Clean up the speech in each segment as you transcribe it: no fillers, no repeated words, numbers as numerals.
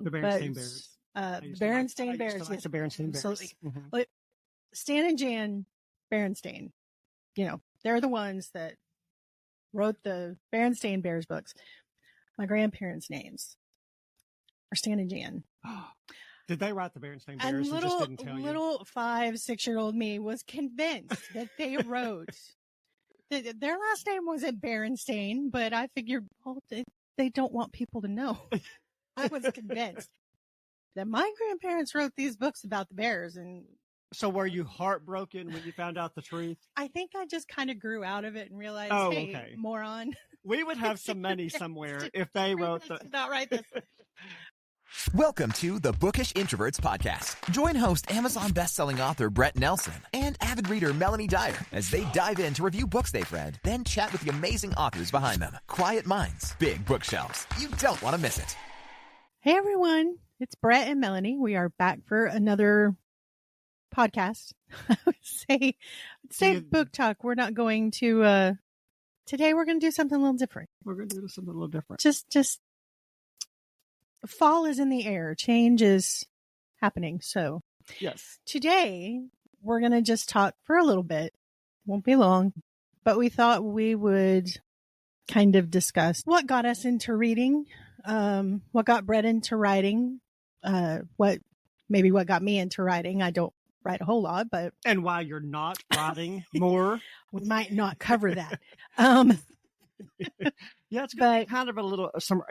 The Berenstain Bears. Berenstain Bears. Yes, the Berenstain Bears. Absolutely. Like, Stan and Jan Berenstain, they're the ones that wrote the Berenstain Bears books. My grandparents' names are Stan and Jan. Did they write the Berenstain Bears And and just didn't tell you? Little 5-6-year-old me was convinced that they wrote. Their last name wasn't Berenstain, but I figured, they don't want people to know. I was convinced that my grandparents wrote these books about the bears. And so were you heartbroken when you found out the truth? I think I just kind of grew out of it and realized, okay. Moron. We would have some money somewhere if they wrote the... Not right this way. Welcome to the Bookish Introverts podcast. Join host Amazon bestselling author Brett Nelson and avid reader Melanie Dyer as they dive in to review books they've read, then chat with the amazing authors behind them. Quiet minds, big bookshelves. You don't want to miss it. Hey everyone, it's Brett and Melanie. We are back for another podcast. I would say book talk. We're not going to today we're going to do something a little different. We're going to do something a little different. Just fall is in the air. Change is happening. So yes, today we're going to just talk for a little bit. Won't be long, but we thought we would kind of discuss what got us into reading, what got Brett into writing, what got me into writing. I don't write a whole lot, but and why you're not writing more. We might not cover that. Yeah, it's going to be kind of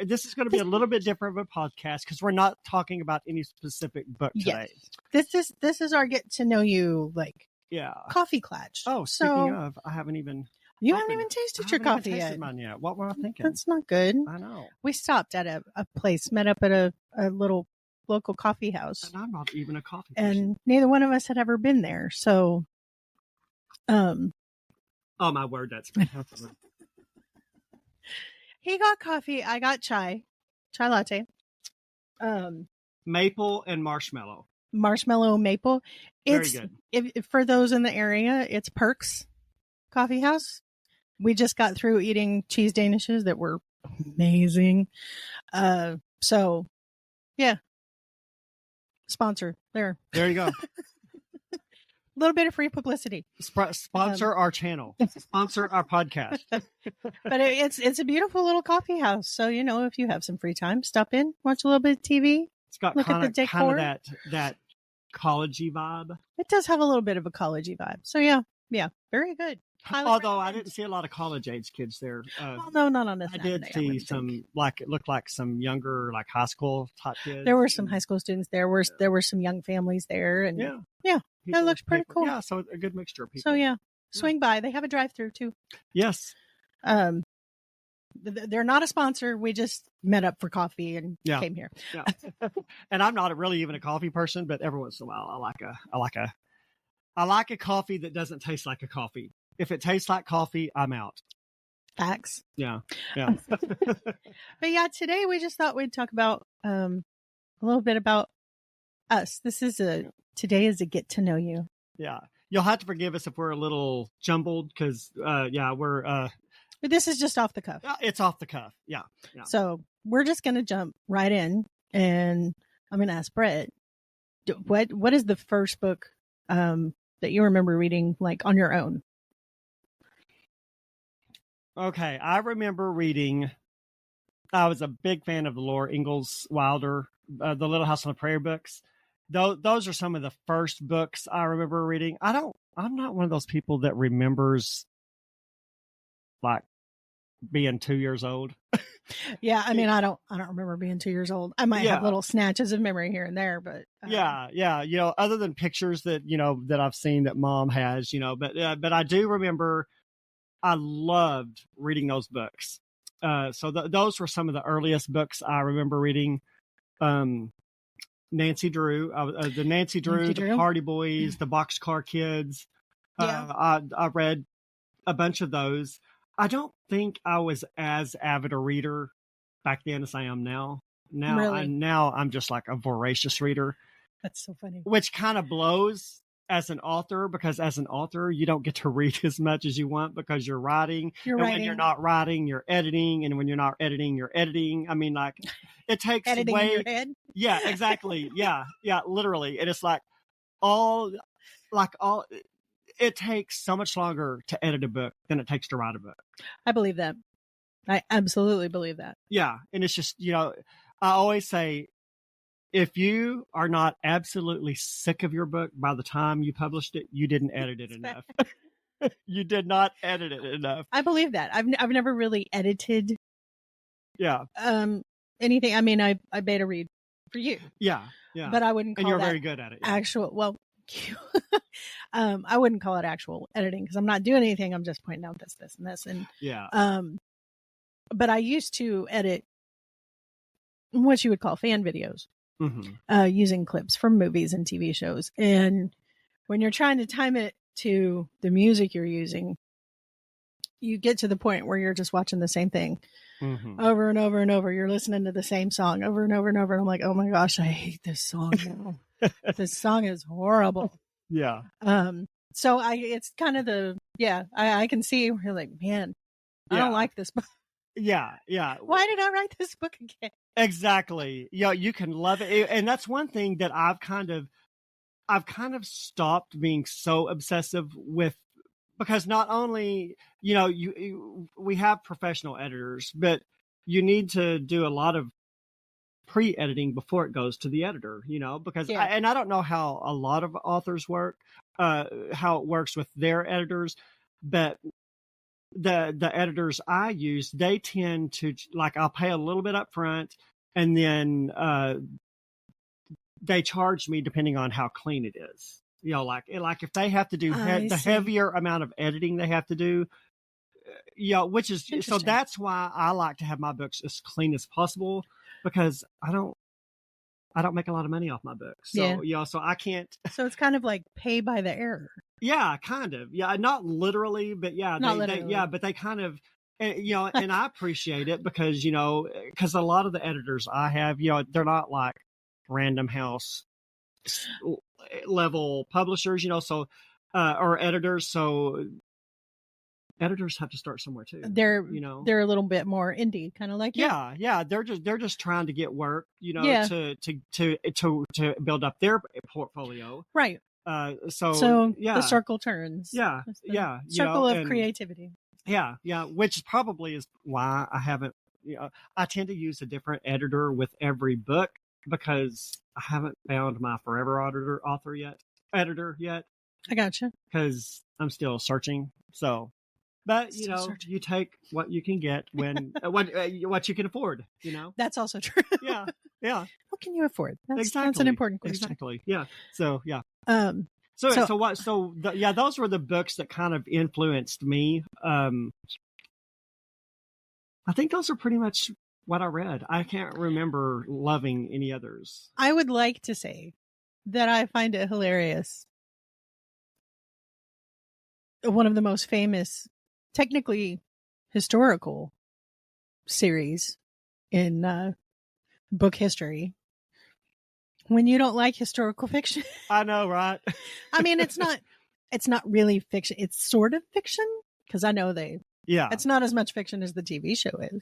this is going to be a little bit different of a podcast because we're not talking about any specific book today. Yes. This is our get to know you, coffee clutch. Oh, speaking of, I haven't even. You haven't even tasted your coffee yet. Mine yet. What were I thinking? That's not good. I know. We stopped at a place, met up at a little local coffee house. And I'm not even a coffee person. And neither one of us had ever been there. So, oh my word, that's fantastic. He got coffee. I got chai latte. Maple and marshmallow. Marshmallow maple. Very good. If for those in the area, it's Perks Coffee House. We just got through eating cheese danishes that were amazing. So yeah. Sponsor there. There you go. A little bit of free publicity. Sponsor our channel. Sponsor our podcast. But it's a beautiful little coffee house. So, if you have some free time, stop in, watch a little bit of TV. It's got kind of that collegey vibe. It does have a little bit of a collegey vibe. So yeah, very good. Although I didn't see a lot of college age kids there. No, not on this. I did see some it looked like some younger, high school type kids. There were some high school students there. There were some young families there, and yeah, it looks pretty cool. Yeah, so a good mixture of people. So yeah, swing by. They have a drive-through too. Yes. They're not a sponsor. We just met up for coffee and came here. Yeah. And I'm not really even a coffee person, but every once in a while, I like a coffee that doesn't taste like a coffee. If it tastes like coffee, I'm out. Facts. Yeah. But yeah, today we just thought we'd talk about a little bit about us. Today is a get to know you. Yeah. You'll have to forgive us if we're a little jumbled because we're this is just off the cuff. It's off the cuff. Yeah. So we're just gonna jump right in, and I'm gonna ask Brett, what is the first book that you remember reading on your own? Okay, I remember reading. I was a big fan of the Laura Ingalls Wilder, the Little House on the Prairie books. Those are some of the first books I remember reading. I'm not one of those people that remembers being 2 years old. Yeah, I mean, I don't remember being 2 years old. I might have little snatches of memory here and there, but yeah. Other than pictures that that I've seen that Mom has, but I do remember. I loved reading those books. So those were some of the earliest books I remember reading. Nancy Drew, the Nancy Drew, the Party Boys, the Boxcar Kids. I read a bunch of those. I don't think I was as avid a reader back then as I am now. Now I'm just like a voracious reader. That's so funny. Which kind of blows as an author, because as an author, you don't get to read as much as you want because you're writing. When you're not writing, you're editing. And when you're not editing, you're editing. I mean, like, it takes editing in your head. Yeah, exactly. Yeah, literally. And it's it takes so much longer to edit a book than it takes to write a book. I believe that. I absolutely believe that. Yeah. And it's just, I always say, if you are not absolutely sick of your book by the time you published it, you didn't edit it enough. You did not edit it enough. I believe that. I've never really edited. Yeah. Anything. I mean, I beta read for you. Yeah. But I wouldn't call and you're that very good at it. Yeah. Actual. Well, I wouldn't call it actual editing because I'm not doing anything. I'm just pointing out this, and this, and yeah. But I used to edit what you would call fan videos. Mm-hmm. Using clips from movies and TV shows. And when you're trying to time it to the music you're using, you get to the point where you're just watching the same thing over and over and over. You're listening to the same song over and over and over. And I'm like, oh my gosh, I hate this song now. This song is horrible. Yeah. So it's kind of I can see where you're like, man, I don't like this book. Yeah. Why did I write this book again? Exactly. Yeah, you can love it. And that's one thing that I've kind of stopped being so obsessive with, because not only, we have professional editors, but you need to do a lot of pre-editing before it goes to the editor, because I don't know how a lot of authors work, how it works with their editors, but the editors I use, they tend to, like, I'll pay a little bit up front, and then they charge me depending on how clean it is. Like if they have to do the heavier amount of editing they have to do, which is, so that's why I like to have my books as clean as possible, because I don't make a lot of money off my books. So, so I can't. So it's kind of like pay by the error. Yeah, kind of. Yeah, not literally, but but they kind of, and I appreciate it because, because a lot of the editors I have, they're not like Random House level publishers, so, or editors. So editors have to start somewhere too. They're a little bit more indie, kind of like you. Yeah. They're just trying to get work, to build up their portfolio. Right. So the circle turns. Yeah. Circle of creativity. Yeah. Which probably is why I haven't, I tend to use a different editor with every book, because I haven't found my forever editor yet. I gotcha. Because I'm still searching. So, but you take what you can get when what you can afford. That's also true. Yeah. What can you afford? That's an important question. Exactly. Yeah. So yeah. Those were the books that kind of influenced me. I think those are pretty much what I read. I can't remember loving any others. I would like to say that I find it hilarious. One of the most famous, technically historical series in book history. When you don't like historical fiction. I know, right? I mean, it's not really fiction. It's sort of fiction, because I know it's not as much fiction as the TV show is.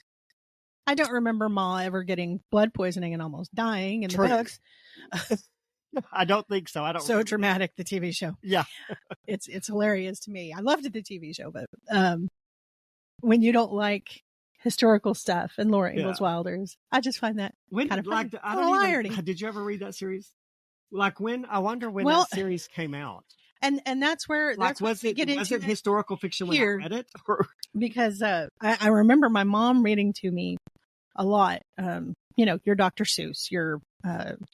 I don't remember Ma ever getting blood poisoning and almost dying in the books. I don't think so. So dramatic, the TV show. Yeah. It's hilarious to me. I loved the TV show, but when you don't like historical stuff and Laura Ingalls Wilder's, I just find that kind of funny. Irony. Did you ever read that series? Like I wonder when that series came out. And that's where was it historical fiction when I read it? Because I remember my mom reading to me a lot. Your Dr. Seuss,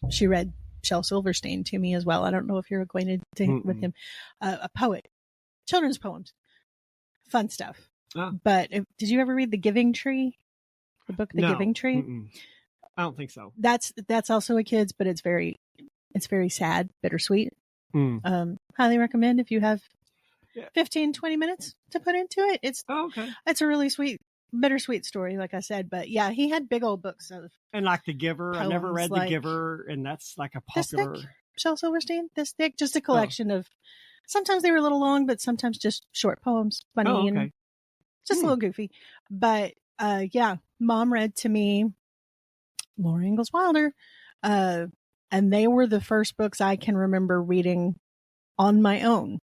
she read Shel Silverstein to me as well. I don't know if you're acquainted with him. A poet, children's poems, fun stuff. Oh. But did you ever read The Giving Tree? The book, The Giving Tree? Mm-mm. I don't think so. That's also a kid's, but it's very sad, bittersweet. Highly recommend if you have 15, 20 minutes to put into it. It's a really sweet, bittersweet story, like I said. But yeah, he had big old books of. And like The Giver, I never read The Giver, and that's like a popular. Shel Silverstein, this thick, just a collection of, sometimes they were a little long, but sometimes just short poems, funny and just a little goofy. But yeah, Mom read to me Laura Ingalls Wilder, and they were the first books I can remember reading on my own,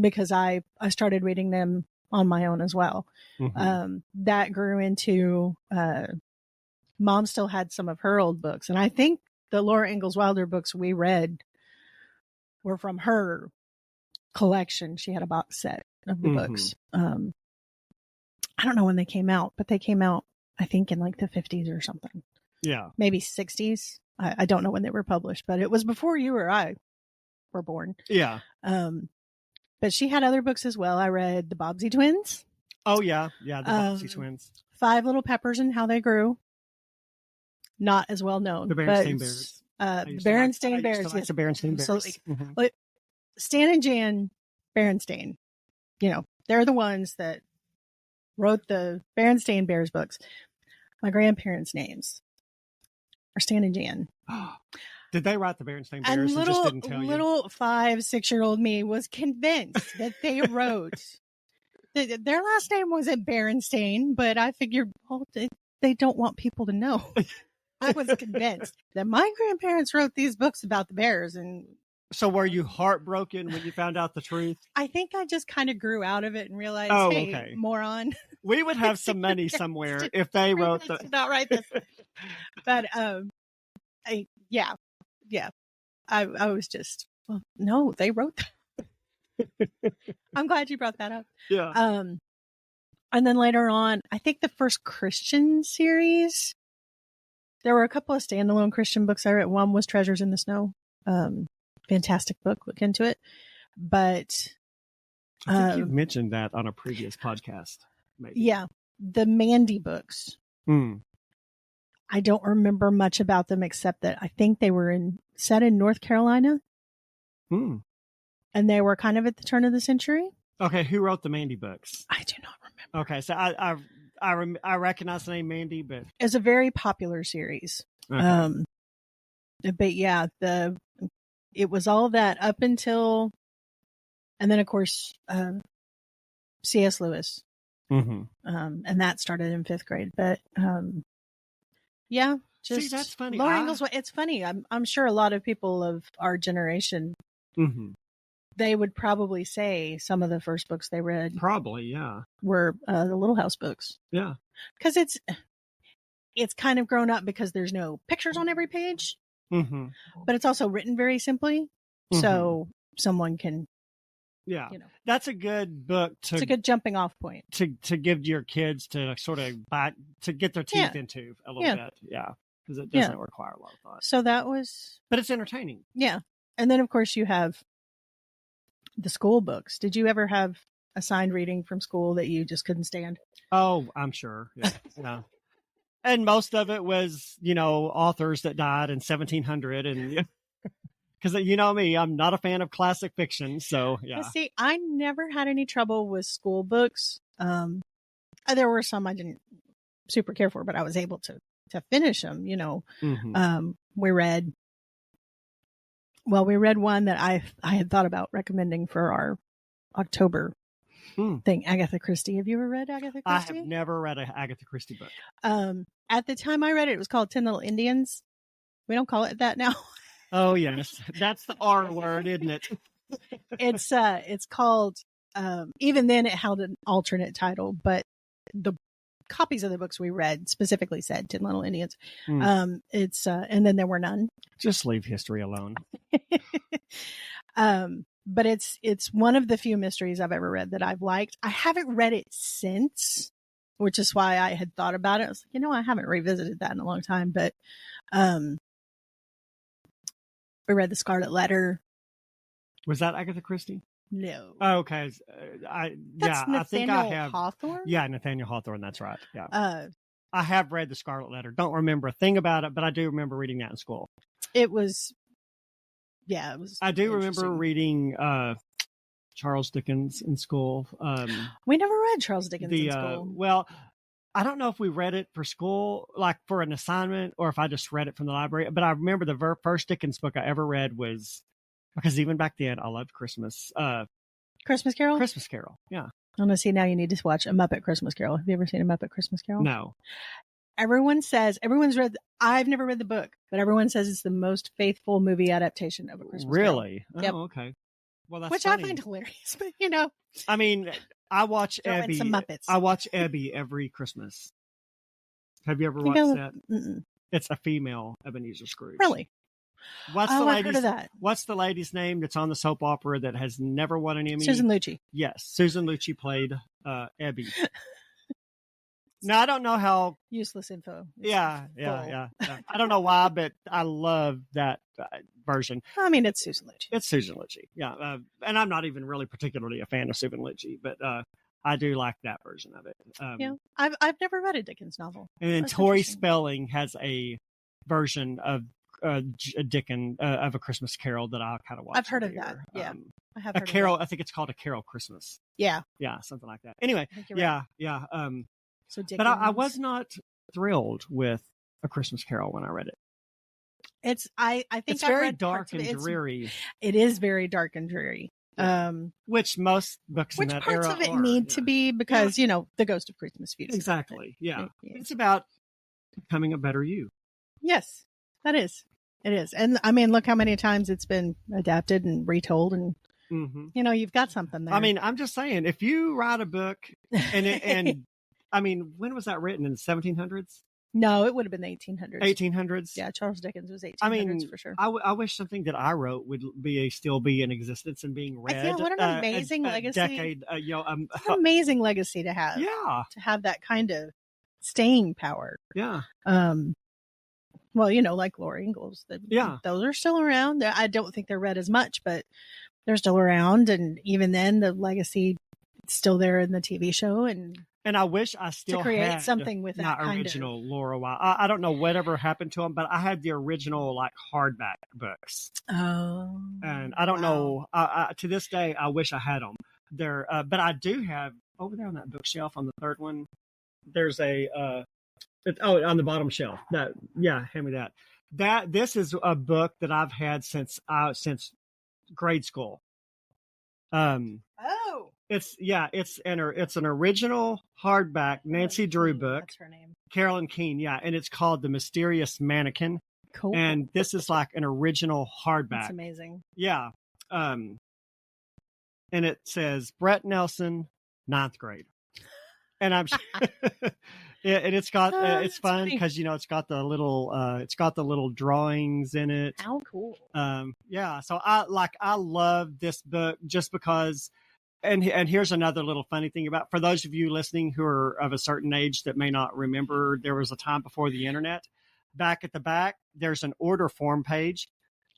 because I started reading them on my own as well. That grew into, Mom still had some of her old books. And I think the Laura Ingalls Wilder books we read were from her collection. She had a box set of the books. I don't know when they came out, but they came out, I think, in like the 50s or something. Yeah. Maybe 60s. I don't know when they were published, but it was before you or I were born. Yeah. But she had other books as well. I read the Bobbsey Twins. Oh, yeah. Yeah, the Bobbsey Twins. Five Little Peppers and How They Grew. Not as well known. The Berenstain Bears. Berenstain Bears. Yes, the Berenstain Bears. Absolutely. Stan and Jan Berenstain, they're the ones that wrote the Berenstain Bears books. My grandparents' names are Stan and Jan. Did they write the Berenstain Bears and just didn't tell you? Little 5-6-year-old me was convinced that they wrote. Their last name wasn't Berenstain, but I figured, they don't want people to know. I was convinced that my grandparents wrote these books about the bears. And so were you heartbroken when you found out the truth? I think I just kind of grew out of it and realized, hey, moron. We would have some money somewhere if they wrote the... not write this. But, yeah. I was just, well, no, they wrote that. I'm glad you brought that up. Yeah. And then later on, I think the first Christian series, there were a couple of standalone Christian books I read. One was Treasures in the Snow. Fantastic book. Look into it. But I think you mentioned that on a previous podcast. Maybe. Yeah. The Mandy books. I don't remember much about them except that I think they were set in North Carolina. And they were kind of at the turn of the century. Okay, who wrote the Mandy books? I do not remember. Okay, so I recognize the name Mandy, but it's a very popular series. Okay. But yeah, it was all that up until, and then of course C.S. Lewis, and that started in 5th grade. But yeah, just see, that's funny. Laura Ingalls. It's funny. I'm sure a lot of people of our generation. They would probably say some of the first books they read were the Little House books. Yeah. Because it's kind of grown up because there's no pictures on every page. But it's also written very simply. So someone can, that's a good book it's a good jumping off point to give your kids to sort of to get their teeth into a little bit. Yeah. Because it doesn't require a lot of thought. So that was, but it's entertaining. Yeah. And then of course you have the school books. Did you ever have assigned reading from school that you just couldn't stand? Oh, I'm sure. Yeah. And most of it was, authors that died in 1700. And because you know me, I'm not a fan of classic fiction. So, yeah. Well, see, I never had any trouble with school books. There were some I didn't super care for, but I was able to finish them, We read one that I had thought about recommending for our October thing, Agatha Christie. Have you ever read Agatha Christie? I have never read an Agatha Christie book. At the time I read it, it was called 10 Little Indians. We don't call it that now. Oh, yes. That's the R word, isn't it? It's called, even then it held an alternate title, but the copies of the books we read specifically said 10 Little Indians. It's, and then there were none. Just leave history alone. But it's one of the few mysteries I've ever read that I've liked. I haven't read it since, which is why I had thought about it. I was like, I haven't revisited that in a long time, but, we read The Scarlet Letter. Was that Agatha Christie? No. Oh, okay. I think I have. Hawthorne? Yeah, Nathaniel Hawthorne. That's right. Yeah. I have read The Scarlet Letter. Don't remember a thing about it, but I do remember reading that in school. It was. I do remember reading Charles Dickens in school. We never read Charles Dickens in school. Well, I don't know if we read it for school, like for an assignment, or if I just read it from the library. But I remember the first Dickens book I ever read was, because even back then I loved Christmas. Christmas Carol? Christmas Carol, yeah. I'm going to see now you need to watch A Muppet Christmas Carol. Have you ever seen A Muppet Christmas Carol? No. Everyone's read, I've never read the book, but everyone says it's the most faithful movie adaptation of A Christmas Carol. Really? Yep. Oh, okay. Well, that's Which funny. I find hilarious, but you know. I mean, I watch Throw in Abby. some Muppets. I watch Abby every Christmas. Have you ever watched that? Mm-mm. It's a female Ebenezer Scrooge. Really? What's the I've lady's, heard of that. What's the lady's name that's on the soap opera that has never won an Emmy? Susan Lucci. Yes, Susan Lucci played Abby. Now I don't know how. Useless info. It's Yeah. I don't know why, but I love that version. I mean, it's Susan Lucci. It's Susan Lucci. Yeah, and I'm not even really particularly a fan of Susan Lucci, but I do like that version of it. Yeah, I've never read a Dickens novel. And then That's Tori interesting. Spelling has a version of Dickens of A Christmas Carol that I kind of watch. I've heard of every that. year. Yeah, I have A heard Carol. of that. I think it's called A Carol Christmas. Yeah, Yeah, something like that. Anyway, I think you're right. yeah. So Dickens. But I was not thrilled with A Christmas Carol when I read it. It's I think It's I've very read dark parts of and it. dreary, It is very dark and dreary. which most books in Which that parts era of it are, need yeah. to be because you know the Ghost of Christmas Feud. Exactly. Yeah. Yeah. It's about becoming a better you. Yes, that is. It is, and I mean, look how many times it's been adapted and retold, and Mm-hmm. you know you've got something there. I mean, I'm just saying, if you write a book and I mean, when was that written? In the 1700s? no, it would have been the 1800s. 1800s? Yeah, Charles Dickens was 1800s I mean, for sure. I wish something that I wrote would still be in existence and being read. Yeah, what an amazing legacy. Decade, It's an amazing legacy to have. yeah, To have that kind of staying power. yeah. Well, you know, like Laura Ingalls. Yeah. Those are still around. I don't think they're read as much, but they're still around. And even then, the legacy is still there in the TV show. And I wish I still to create had something with that my kind original Laura Wilde. I don't know whatever happened to them, but I had the original like hardback books, oh, and I don't know. To this day, I wish I had them. There, but I do have over there on that bookshelf on the third one. There's a on the bottom shelf. Hand me that. This is a book that I've had since grade school. It's an original hardback Nancy Drew book. That's her name. Carolyn Keene, yeah, and it's called The Mysterious Mannequin. Cool. And this is like an original hardback. That's amazing. Yeah. And it says Brett Nelson, 9th grade. And I'm and it's got it's fun because it's got the little drawings in it. How cool. Yeah, so I love this book just because. And here's another little funny thing about, for those of you listening who are of a certain age that may not remember, there was a time before the internet. Back at the back, there's an order form page,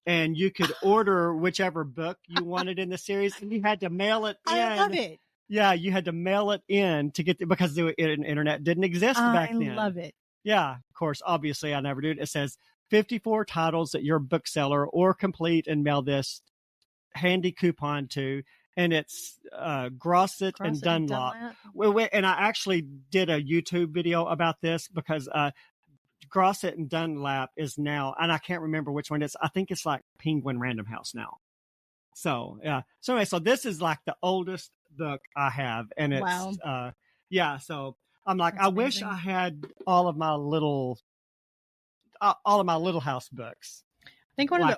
and you could order whichever book you wanted in the series, and you had to mail it in. I love it. Yeah, you had to mail it in to get because the internet didn't exist back then. I love it. Yeah, of course. Obviously, I never did. It says 54 titles at your bookseller or complete, and mail this handy coupon to. And it's Grosset and Dunlop. And I actually did a YouTube video about this because Grosset and Dunlap is now, and I can't remember which one it is. I think it's like Penguin Random House now. So, yeah. So anyway, so this is like the oldest book I have. And it's, wow. So I'm like, That's I wish amazing. I had all of my little house books. I think one of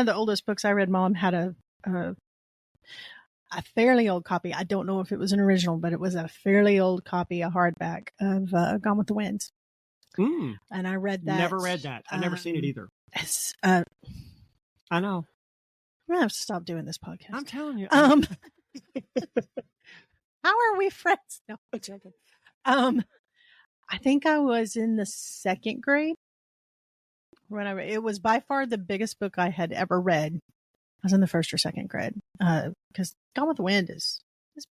the oldest books I read, Mom had a fairly old copy. I don't know if it was an original, but it was a fairly old copy, a hardback of Gone with the Wind. Mm. And I read that. Never read that. I've never seen it either. I know. I'm gonna have to stop doing this podcast. I'm telling you. How are we friends? No, I'm joking. I think I was in the 2nd grade when I read. It was by far the biggest book I had ever read. I was in the 1st or 2nd grade because Gone with the Wind is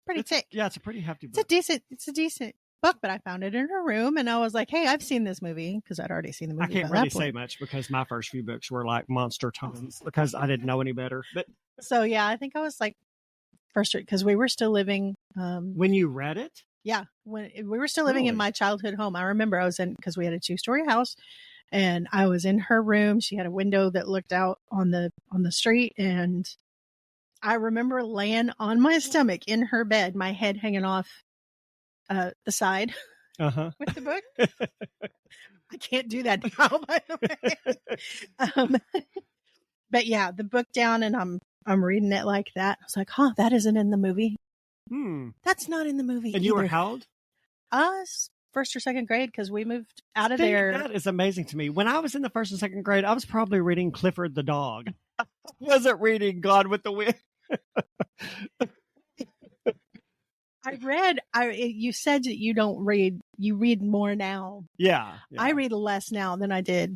pretty thick. Yeah, it's a pretty hefty book. It's a decent book, but I found it in her room, and I was like, "Hey, I've seen this movie," because I'd already seen the movie. I can't really say much because my first few books were like monster tones because I didn't know any better. But so yeah, I think I was like first because we were still living. When you read it, Yeah. When we were still living in Really? my childhood home, I remember I was in, because we had a 2-story house, and I was in her room. She had a window that looked out on the street, and I remember laying on my stomach in her bed, my head hanging off the side with the book. I can't do that now, by the way. But yeah, the book down, and I'm reading it like that. I was like, that isn't in the movie. That's not in the movie. And either. you were how old? First or second grade, because we moved out of there. That is amazing to me. When I was in the first and second grade, I was probably reading Clifford the Dog. I wasn't reading Gone with the Wind. You said that you don't read, you read more now. Yeah. I read less now than I did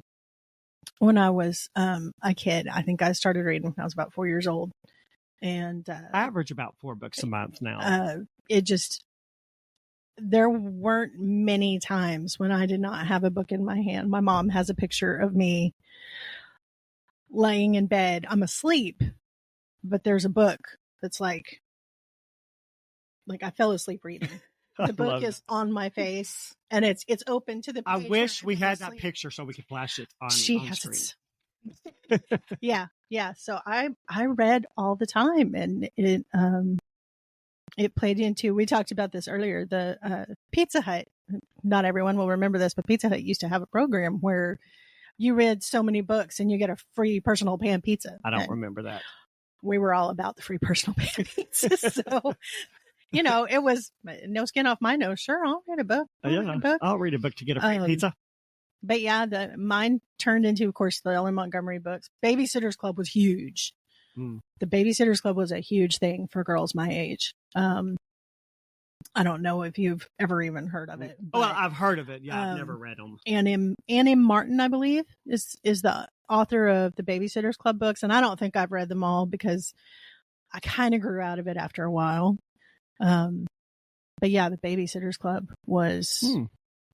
when I was a kid. I think I started reading when I was about 4 years old. And I average about 4 books a month now. There weren't many times when I did not have a book in my hand. My mom has a picture of me laying in bed. I'm asleep, but there's a book that's like I fell asleep reading. The book is on my face, and it's open to the page. I wish we had that picture so we could flash it on screen. Yeah. So I read all the time, and it played into, we talked about this earlier, the Pizza Hut. Not everyone will remember this, but Pizza Hut used to have a program where you read so many books and you get a free personal pan pizza. I don't remember that. We were all about the free personal pan pizza. So, it was no skin off my nose. Sure, I'll read a book. I'll read a book to get a free pizza. But yeah, mine turned into, of course, the Ellen Montgomery books. Babysitter's Club was huge. The Babysitter's Club was a huge thing for girls my age. I don't know if you've ever even heard of it. Well, I've heard of it. Yeah, I've never read them. Annie Martin, I believe, is the author of the Babysitter's Club books, and I don't think I've read them all because I kind of grew out of it after a while. But yeah, the Babysitter's Club was,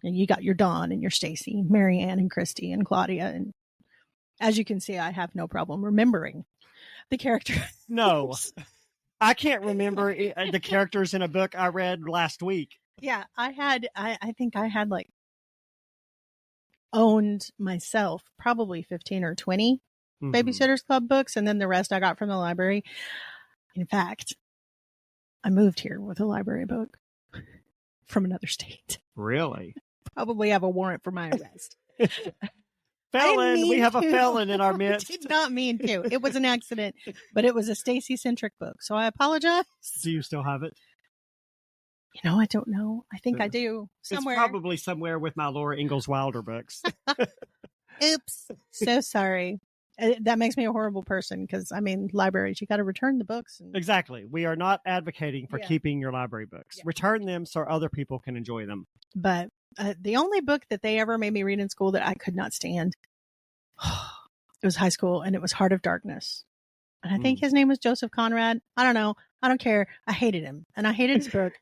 and you got your Dawn and your Stacy, Mary Ann and Christy and Claudia, and as you can see, I have no problem remembering the character. No, I can't remember the characters in a book I read last week. Yeah, I think I had owned myself probably 15 or 20 Babysitter's Club books, and then the rest I got from the library. In fact, I moved here with a library book from another state. Really? Probably have a warrant for my arrest. Felon, we have a felon in our midst. I did not mean to. It was an accident, but it was a Stacy-centric book, so I apologize. Do you still have it? I don't know. I think I do. Somewhere. It's probably somewhere with my Laura Ingalls Wilder books. Oops. So sorry. That makes me a horrible person because, libraries, you got to return the books. Exactly. We are not advocating for keeping your library books. Yeah. Return them so other people can enjoy them. But the only book that they ever made me read in school that I could not stand, it was high school, and it was Heart of Darkness. And I think his name was Joseph Conrad. I don't know. I don't care. I hated him, and I hated his book.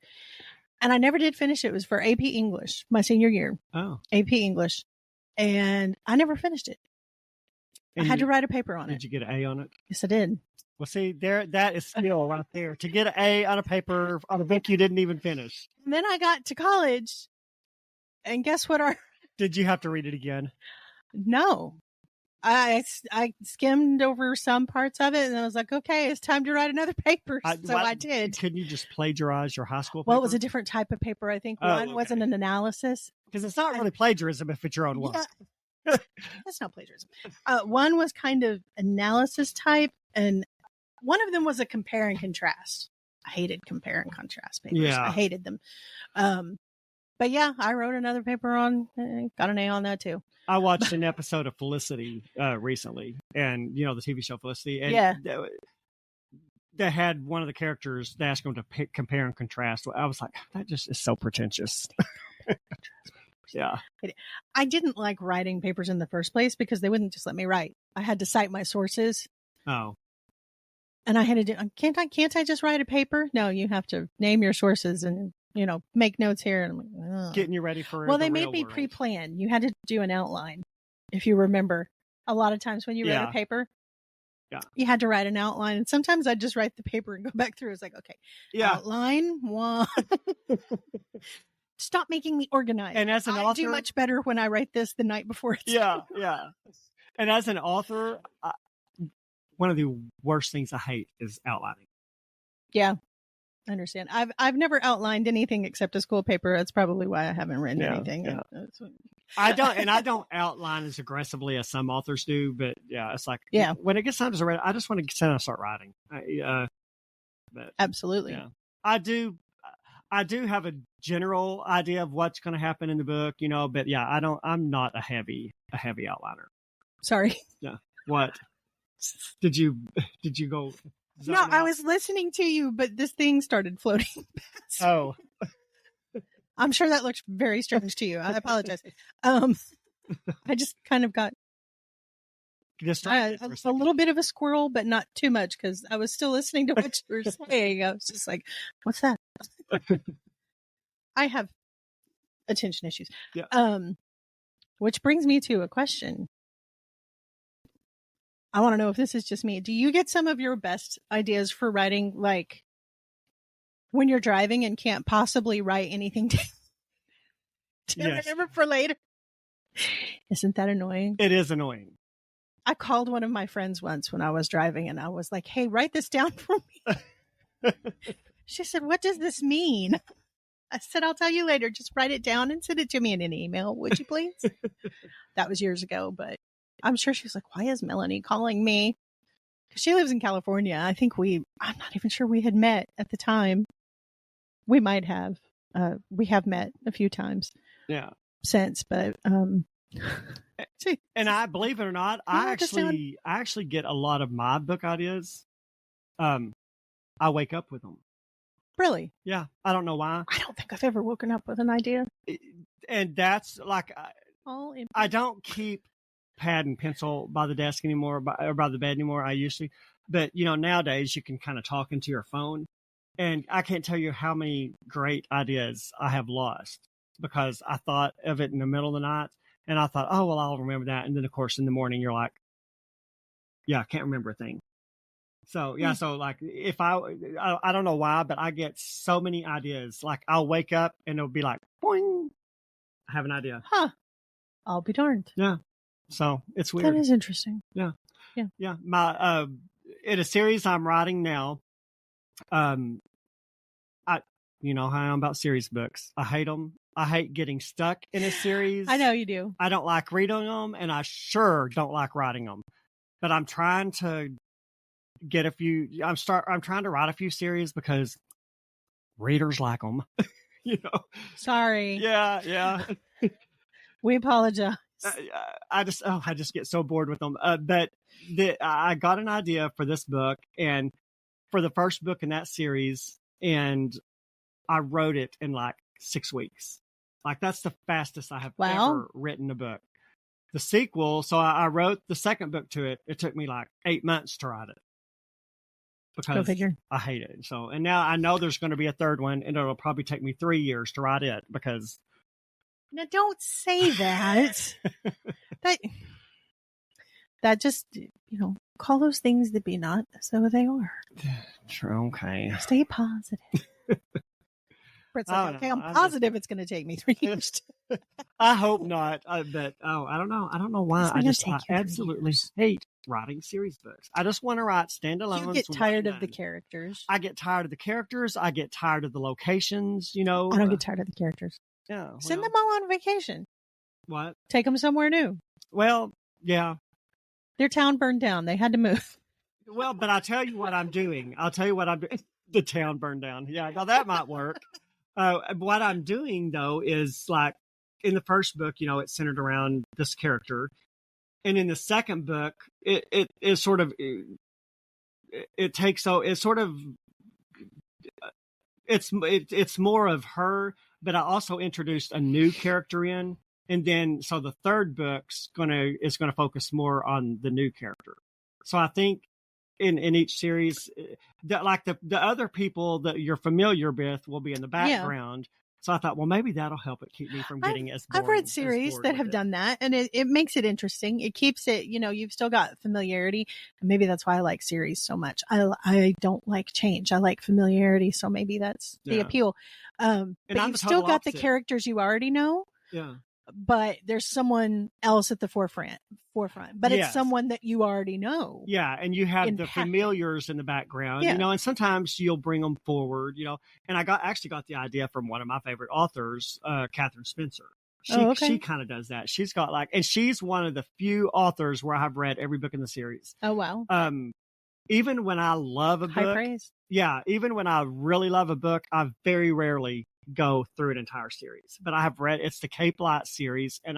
And I never did finish it. It was for AP English, my senior year. Oh. AP English. And I never finished it. And I had to write a paper on it. Did you get an A on it? Yes, I did. Well, see, that is skill right there. To get an A on a paper on a book you didn't even finish. And then I got to college, and guess what? Did you have to read it again? No. I skimmed over some parts of it, and I was like, okay, it's time to write another paper. So I did. Couldn't you just plagiarize your high school paper? Well, it was a different type of paper. I think one wasn't an analysis. Because it's not really plagiarism if it's your own work. Yeah. That's not plagiarism. One was kind of analysis type, and one of them was a compare and contrast. I hated compare and contrast papers. Yeah. I hated them. But yeah, I wrote another paper got an A on that too. I watched an episode of Felicity recently, and the TV show Felicity, and they had one of the characters. They asked him to compare and contrast. I was like, that just is so pretentious. Yeah. I didn't like writing papers in the first place because they wouldn't just let me write. I had to cite my sources. Oh. And I had to do, can't I just write a paper? No, you have to name your sources and, make notes here. And I'm like, ugh. Getting you ready for Well, they made me pre-plan. You had to do an outline, if you remember. A lot of times when you read a paper, You had to write an outline, and sometimes I'd just write the paper and go back through. It's like, okay, outline 1. Stop making me organize. And as an I author, do much better when I write this the night before. It's yeah. And as an author, one of the worst things I hate is outlining. Yeah, I understand. I've never outlined anything except a school paper. That's probably why I haven't written anything. Yeah. I don't outline as aggressively as some authors do, but it's like when it gets time to write, I just want to sit down and start writing. But, absolutely. Yeah. I do have a general idea of what's going to happen in the book, but I'm not a heavy outliner. Sorry. Yeah. What? Did you go? No, I was listening to you, but this thing started floating past. Oh. I'm sure that looked very strange to you. I apologize. I just kind of got a little bit of a squirrel, but not too much because I was still listening to what you were saying. I was just like, what's that? I have attention issues. Yeah. Which brings me to a question. I want to know if this is just me. Do you get some of your best ideas for writing, like when you're driving and can't possibly write anything to remember for later? Isn't that annoying? It is annoying. I called one of my friends once when I was driving and I was like, hey, write this down for me. She said, what does this mean? I said, I'll tell you later. Just write it down and send it to me in an email. Would you please? That was years ago, but I'm sure she was like, why is Melanie calling me? Because she lives in California. I think I'm not even sure we had met at the time. We might have. We have met a few times. Yeah. Since, but and I believe it or not, I actually get a lot of my book ideas. I wake up with them. Really? Yeah. I don't know why. I don't think I've ever woken up with an idea. And that's like, I don't keep pad and pencil by the desk anymore, or by the bed anymore. I used to, but nowadays you can kind of talk into your phone, and I can't tell you how many great ideas I have lost because I thought of it in the middle of the night, and I thought, oh well, I'll remember that, and then of course in the morning you're like, yeah, I can't remember a thing. So so like if I don't know why, but I get so many ideas. Like I'll wake up and it'll be like, boing, I have an idea. Huh? I'll be darned. Yeah. So it's weird. That is interesting. Yeah. My in a series I'm writing now, you know how I am about series books. I hate them. I hate getting stuck in a series. I know you do. I don't like reading them, and I sure don't like writing them. But I'm trying to get a few. I'm trying to write a few series because readers like them. Sorry. Yeah. We apologize. I just get so bored with them. But I got an idea for this book, and for the first book in that series, and I wrote it in like 6 weeks. Like that's the fastest I have ever written a book. The sequel, so I wrote the second book to it. It took me like 8 months to write it because Go figure. I hate it. So, and now I know there's going to be a third one, and it'll probably take me 3 years to write it because. Now, don't say that. that just, call those things that be not so they are. Sure, okay. Stay positive. Brett's like, okay, I'm positive it's going to take me 3 years. I hope not. But I don't know. I don't know why. I absolutely hate writing series books. I just want to write standalone. You get tired of the characters. I get tired of the characters. I get tired of the locations. I don't get tired of the characters. Yeah. Send them all on vacation. What? Take them somewhere new. Well, yeah. Their town burned down. They had to move. Well, but I'll tell you what I'm doing. The town burned down. Yeah, now that might work. What I'm doing, though, is like in the first book, it's centered around this character. And in the second book, it is sort of, it's more of her, but I also introduced a new character in. And then, so the third book's is gonna focus more on the new character. So I think in each series, that like the other people that you're familiar with will be in the background. So I thought, well, maybe that'll help it keep me from getting as bored. I've read series that have done that, and it makes it interesting. It keeps it, you've still got familiarity. And maybe that's why I like series so much. I don't like change. I like familiarity. So maybe that's the appeal. But you've still got the characters you already know. Yeah. But there's someone else at the forefront, but it's someone that you already know. Yeah. And you have the familiars in the background, and sometimes you'll bring them forward, and I actually got the idea from one of my favorite authors, Catherine Spencer. She kind of does that. She's got and she's one of the few authors where I've read every book in the series. Oh, wow. Even when I love a book, high praise. Yeah. Even when I really love a book, I very rarely go through an entire series, but I have read, it's the Cape Light series, and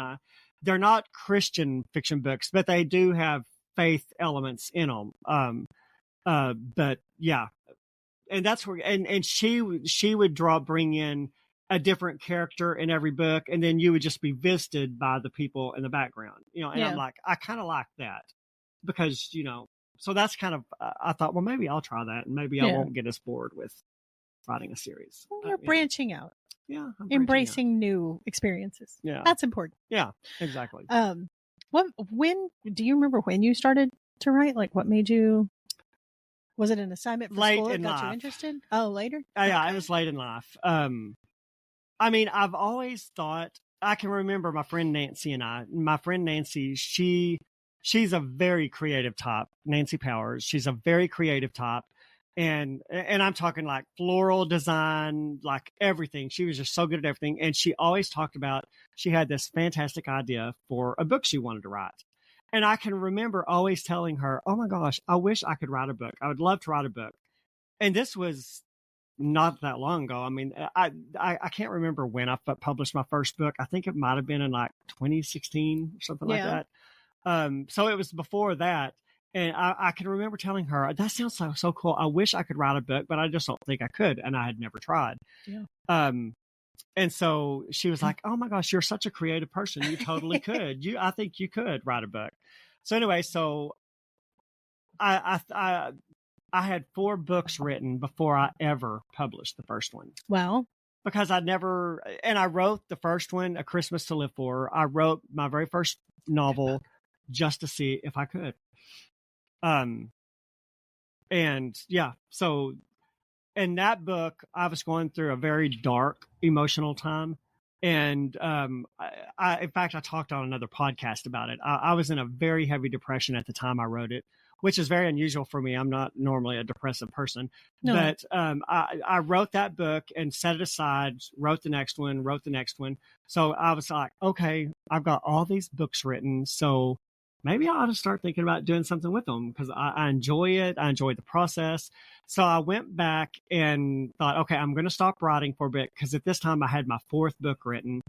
they're not Christian fiction books, but they do have faith elements in them. But yeah, and that's where, and she would bring in a different character in every book, and then you would just be visited by the people in the background, and I'm like, I kind of like that because, so that's kind of, I thought, well, maybe I'll try that, and maybe I won't get as bored with writing a series. Well, you're branching out. Yeah. Embracing new experiences. Yeah. That's important. Yeah, exactly. When do you remember when you started to write? Like, what made you, was it an assignment for school that got you interested? Oh, later? Yeah, it was late in life. I mean, I've always thought, I can remember my friend Nancy, she's a very creative type. Nancy Powers. She's a very creative type. And I'm talking like floral design, like everything. She was just so good at everything. And she always talked about, she had this fantastic idea for a book she wanted to write. And I can remember always telling her, oh my gosh, I wish I could write a book. I would love to write a book. And this was not that long ago. I mean, I can't remember when I published my first book. I think it might've been in like 2016 or something like that. So it was before that. And I can remember telling her, that sounds so cool. I wish I could write a book, but I just don't think I could. And I had never tried. Yeah. And so she was like, oh my gosh, you're such a creative person. You totally could. I think you could write a book. So anyway, so I had 4 books written before I ever published the first one. Wow. Because I wrote the first one, A Christmas to Live For. I wrote my very first novel just to see if I could. And yeah, so in that book, I was going through a very dark emotional time. And, in fact, I talked on another podcast about it. I was in a very heavy depression at the time I wrote it, which is very unusual for me. I'm not normally a depressive person, but, I wrote that book and set it aside, wrote the next one. So I was like, okay, I've got all these books written. So maybe I ought to start thinking about doing something with them because I enjoy it. I enjoy the process. So I went back and thought, okay, I'm going to stop writing for a bit because at this time I had my 4th book written.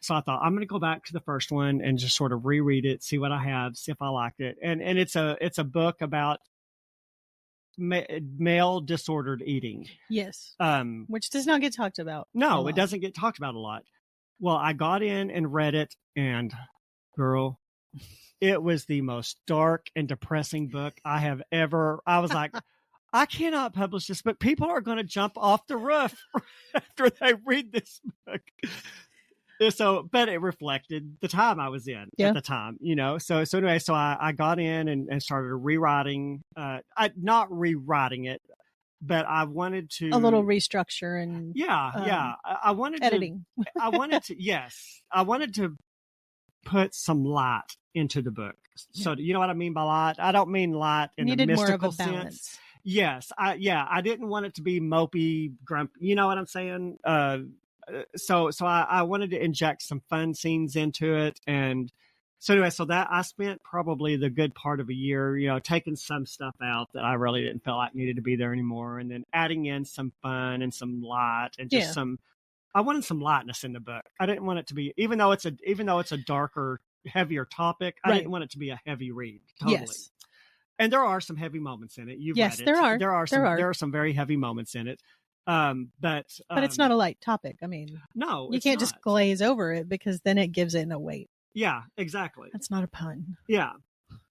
So I thought I'm going to go back to the first one and just sort of reread it, see what I have, see if I liked it. And it's a book about male disordered eating. Yes. Which does not get talked about. No, it doesn't get talked about a lot. Well, I got in and read it, and girl, it was the most dark and depressing book I was like, I cannot publish this book. People are going to jump off the roof after they read this book. So, but it reflected the time I was in at the time, So anyway, so I got in and started rewriting, not rewriting it, but I wanted to a little restructure and I wanted editing. I wanted to put some light into the book. So you know what I mean by light? I don't mean light in a mystical sense. Yes. I didn't want it to be mopey, grumpy. You know what I'm saying? So I wanted to inject some fun scenes into it. And so anyway, so that I spent probably the good part of a year, taking some stuff out that I really didn't feel like needed to be there anymore. And then adding in some fun and some light and just I wanted some lightness in the book. I didn't want it to be, even though it's a darker, heavier topic, I didn't want it to be a heavy read. Totally. Yes. And there are some heavy moments in it. You've read it. There are some very heavy moments in it. But it's not a light topic. I mean, no, you can't just glaze over it because then it gives it no weight. Yeah, exactly. That's not a pun. Yeah.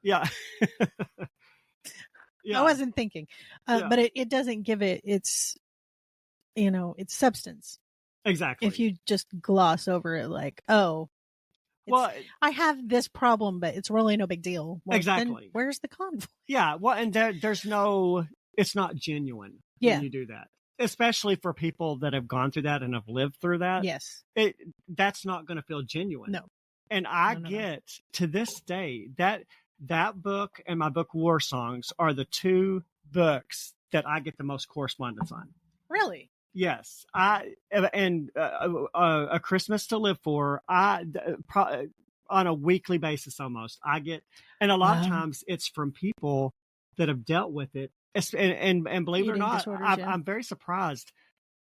Yeah. I wasn't thinking, but it doesn't give it its substance. Exactly. if you just gloss over it like, oh, well, I have this problem, but it's really no big deal. Well, exactly. Then where's the conflict? Yeah. Well, and there's no, it's not genuine Yeah. when you do that, especially for people that have gone through that and have lived through that. Yes. That's not going to feel genuine. No. And I No. get to this day that book and my book War Songs are the two books that I get the most correspondence on. Really? Yes, A Christmas to Live For. On a weekly basis almost. I get, and a lot of times it's from people that have dealt with it. And believe it or not, I'm very surprised.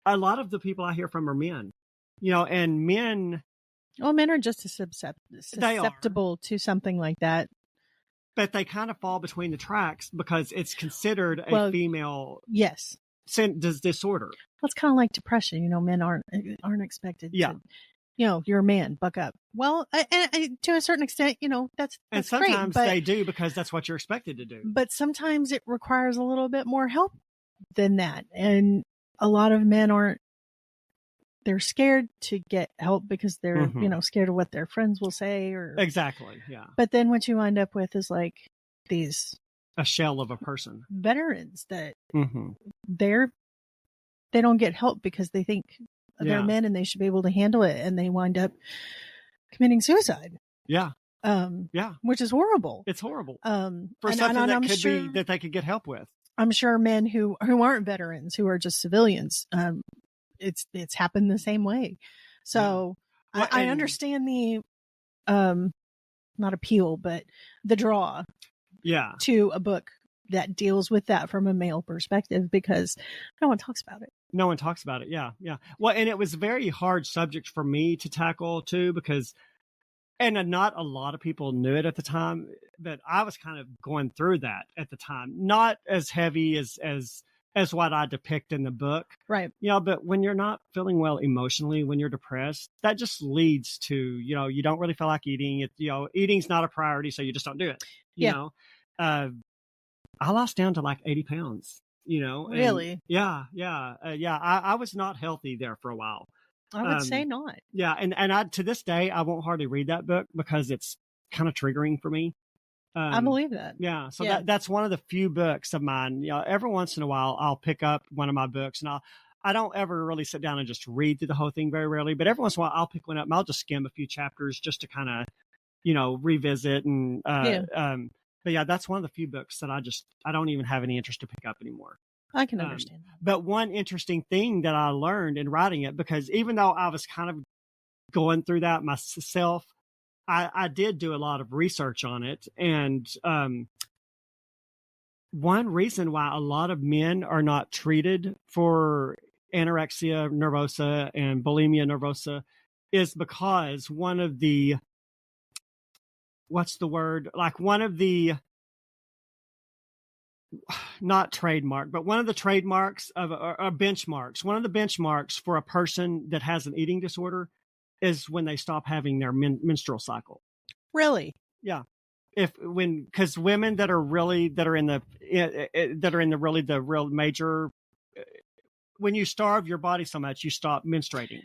A lot of the people I hear from are men. And men. Well, men are just as susceptible to something like that. But they kind of fall between the tracks because it's considered a female disorder. Well, it's kind of like depression. Men aren't expected to, you're a man, buck up. Well, and to a certain extent, that's and sometimes great, they do because that's what you're expected to do. But sometimes it requires a little bit more help than that. And a lot of men they're scared to get help because they're, scared of what their friends will say Exactly. Yeah. But then what you wind up with is like a shell of a person. Veterans that they don't get help because they think they're men and they should be able to handle it, and they wind up committing suicide. Yeah. Which is horrible. It's horrible. For something that could be that they could get help with. I'm sure men who aren't veterans, who are just civilians, it's happened the same way. So I understand the not appeal, but the draw to a book that deals with that from a male perspective, because no one talks about it. No one talks about it. Yeah. Well, and it was a very hard subject for me to tackle too, because not a lot of people knew it at the time, but I was kind of going through that at the time. Not as heavy as what I depict in the book. Right. But when you're not feeling well emotionally, when you're depressed, that just leads to, you don't really feel like eating. Eating's not a priority, so you just don't do it. You know, I lost down to like 80 pounds, Really? I was not healthy there for a while. I would say not. Yeah. And I, to this day, I won't hardly read that book because it's kind of triggering for me. I believe that. Yeah. So that's one of the few books of mine. Every once in a while I'll pick up one of my books, and I don't ever really sit down and just read through the whole thing, very rarely, but every once in a while I'll pick one up and I'll just skim a few chapters just to kind of, revisit. And, but yeah, that's one of the few books that I don't even have any interest to pick up anymore. I can understand that. But one interesting thing that I learned in writing it, because even though I was kind of going through that myself, I did do a lot of research on it. And one reason why a lot of men are not treated for anorexia nervosa and bulimia nervosa is because one of the, not trademark, but one of the trademarks of benchmarks, one of the benchmarks for a person that has an eating disorder is when they stop having their menstrual cycle. Really? Yeah. Because women that are in the real major, when you starve your body so much, you stop menstruating,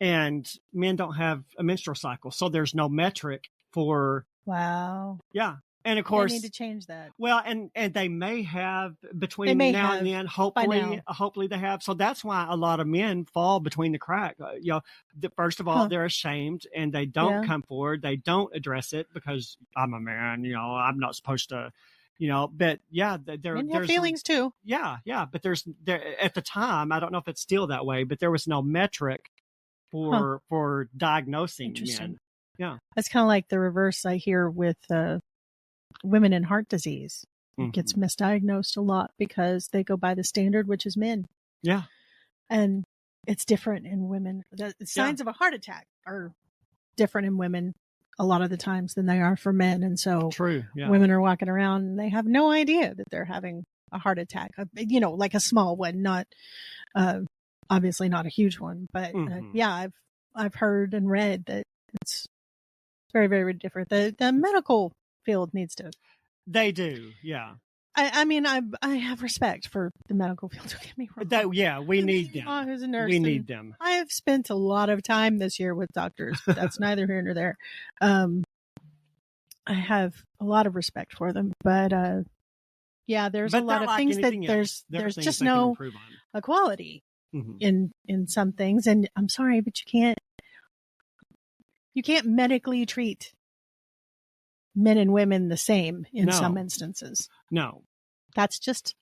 and men don't have a menstrual cycle. So there's no metric for. Wow. Yeah. And of course, they need to change that. Well, and they may have between now and then. Hopefully they have. So that's why a lot of men fall between the crack. First of all, they're ashamed and they don't come forward. They don't address it because I'm a man. I'm not supposed to. But there's feelings too. Yeah. But there at the time, I don't know if it's still that way, but there was no metric for diagnosing men. Yeah, it's kind of like the reverse I hear with. Women in heart disease. It gets misdiagnosed a lot because they go by the standard, which is men. Yeah. And it's different in women. The signs of a heart attack are different in women a lot of the times than they are for men. And so women are walking around and they have no idea that they're having a heart attack, like a small one, not, obviously not a huge one, but I've heard and read that it's very, very different. The medical field needs to. They do. Yeah. I mean, I have respect for the medical field. Don't get me wrong. We need them. Who's a nurse? We need them. I have spent a lot of time this year with doctors, but that's neither here nor there. I have a lot of respect for them, but there's a lot of things that there's just no equality in some things, and I'm sorry, but you can't medically treat men and women the same in some instances. No. That's just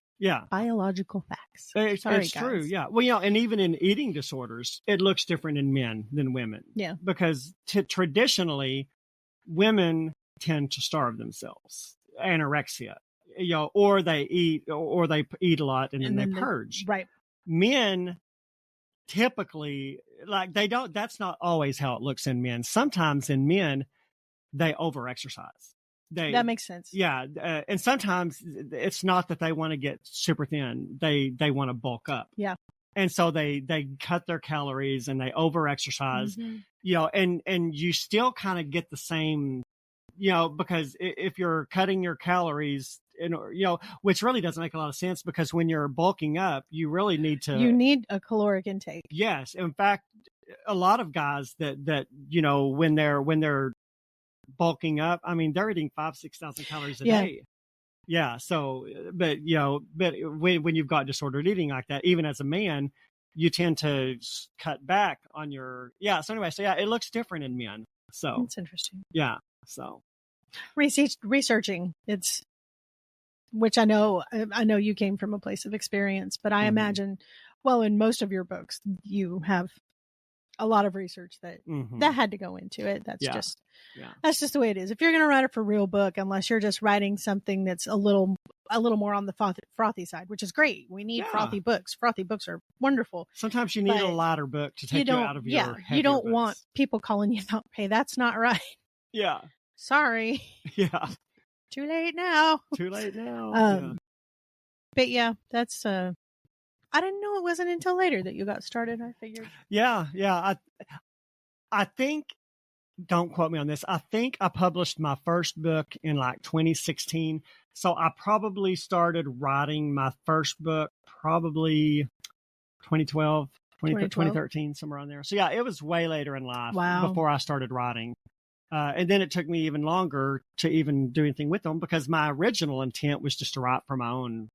biological facts. It's true, yeah. Well, and even in eating disorders, it looks different in men than women. Yeah. Because traditionally, women tend to starve themselves, anorexia, or they eat a lot and then they purge. Right. Men typically, that's not always how it looks in men. Sometimes in men, they overexercise. That makes sense. Yeah. And sometimes it's not that they want to get super thin. They want to bulk up. Yeah. And so they cut their calories and they overexercise, and you still kind of get the same, because if you're cutting your calories, which really doesn't make a lot of sense, because when you're bulking up, you really need a caloric intake. Yes. In fact, a lot of guys that when they're bulking up, I mean, they're eating 5,000-6,000 calories a day. Yeah. So, but when you've got disordered eating like that, even as a man, you tend to cut back on your, So anyway, it looks different in men. So that's interesting. Yeah. So researching, which I know you came from a place of experience, but I imagine, in most of your books, you have a lot of research that had to go into it. That's just the way it is. If you're going to write a for real book, unless you're just writing something that's a little more on the frothy side, which is great. We need frothy books. Frothy books are wonderful. Sometimes you need a lighter book to take you out of your heavier you don't books. Want people calling you out. Hey, that's not right. Yeah. Sorry. Yeah. Too late now. But that's I didn't know it wasn't until later that you got started. I figured. Yeah. I think, don't quote me on this, I think I published my first book in 2016. So I probably started writing my first book probably 2012, 2013, somewhere on there. So it was way later in life before I started writing. And then it took me even longer to even do anything with them, because my original intent was just to write for my own,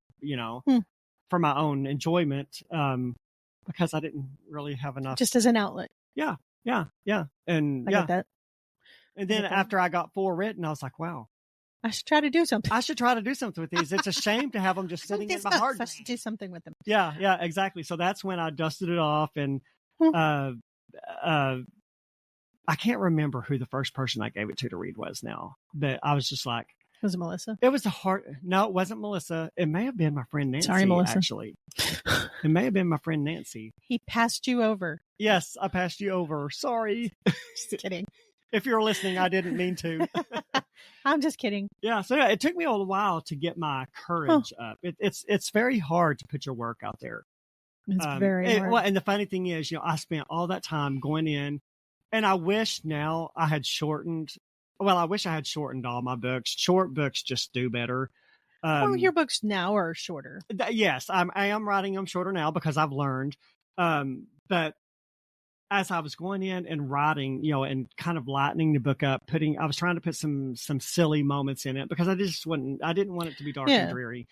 for my own enjoyment, because I didn't really have enough. Just as an outlet. Yeah. And I get that. And then after I got 4 written, I was like, wow. I should try to do something. I should try to do something with these. It's a shame to have them just sitting in my hard drive. I should do something with them. Yeah, exactly. So that's when I dusted it off, and I can't remember who the first person I gave it to read was now, but I was just like, was it Melissa? It was no, it wasn't Melissa. It may have been my friend Nancy. Sorry, Melissa. Actually, it may have been my friend Nancy. He passed you over. Yes, I passed you over. Sorry. Just kidding. If you're listening, I didn't mean to. I'm just kidding. Yeah. So it took me a while to get my courage up. It's very hard to put your work out there. It's very hard. Well, and the funny thing is, I spent all that time going in, and I wish now I had shortened. Well, I wish I had shortened all my books. Short books just do better. Your books now are shorter. Yes, I am writing them shorter now because I've learned. But as I was going in and writing, and kind of lightening the book up, I was trying to put some silly moments in it, because I didn't want it to be dark and dreary.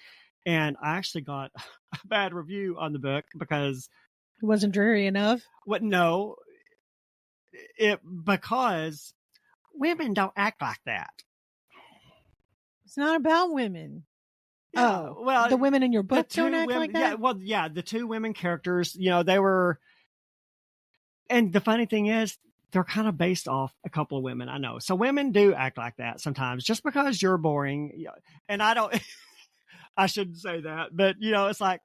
And I actually got a bad review on the book because it wasn't dreary enough. What? No, because women don't act like that. It's not about women. Yeah, well, the women in your book don't act like that? The 2 women characters, they were, and the funny thing is, they're kind of based off a couple of women I know. So women do act like that sometimes, just because you're boring. And I don't, I shouldn't say that, but it's like,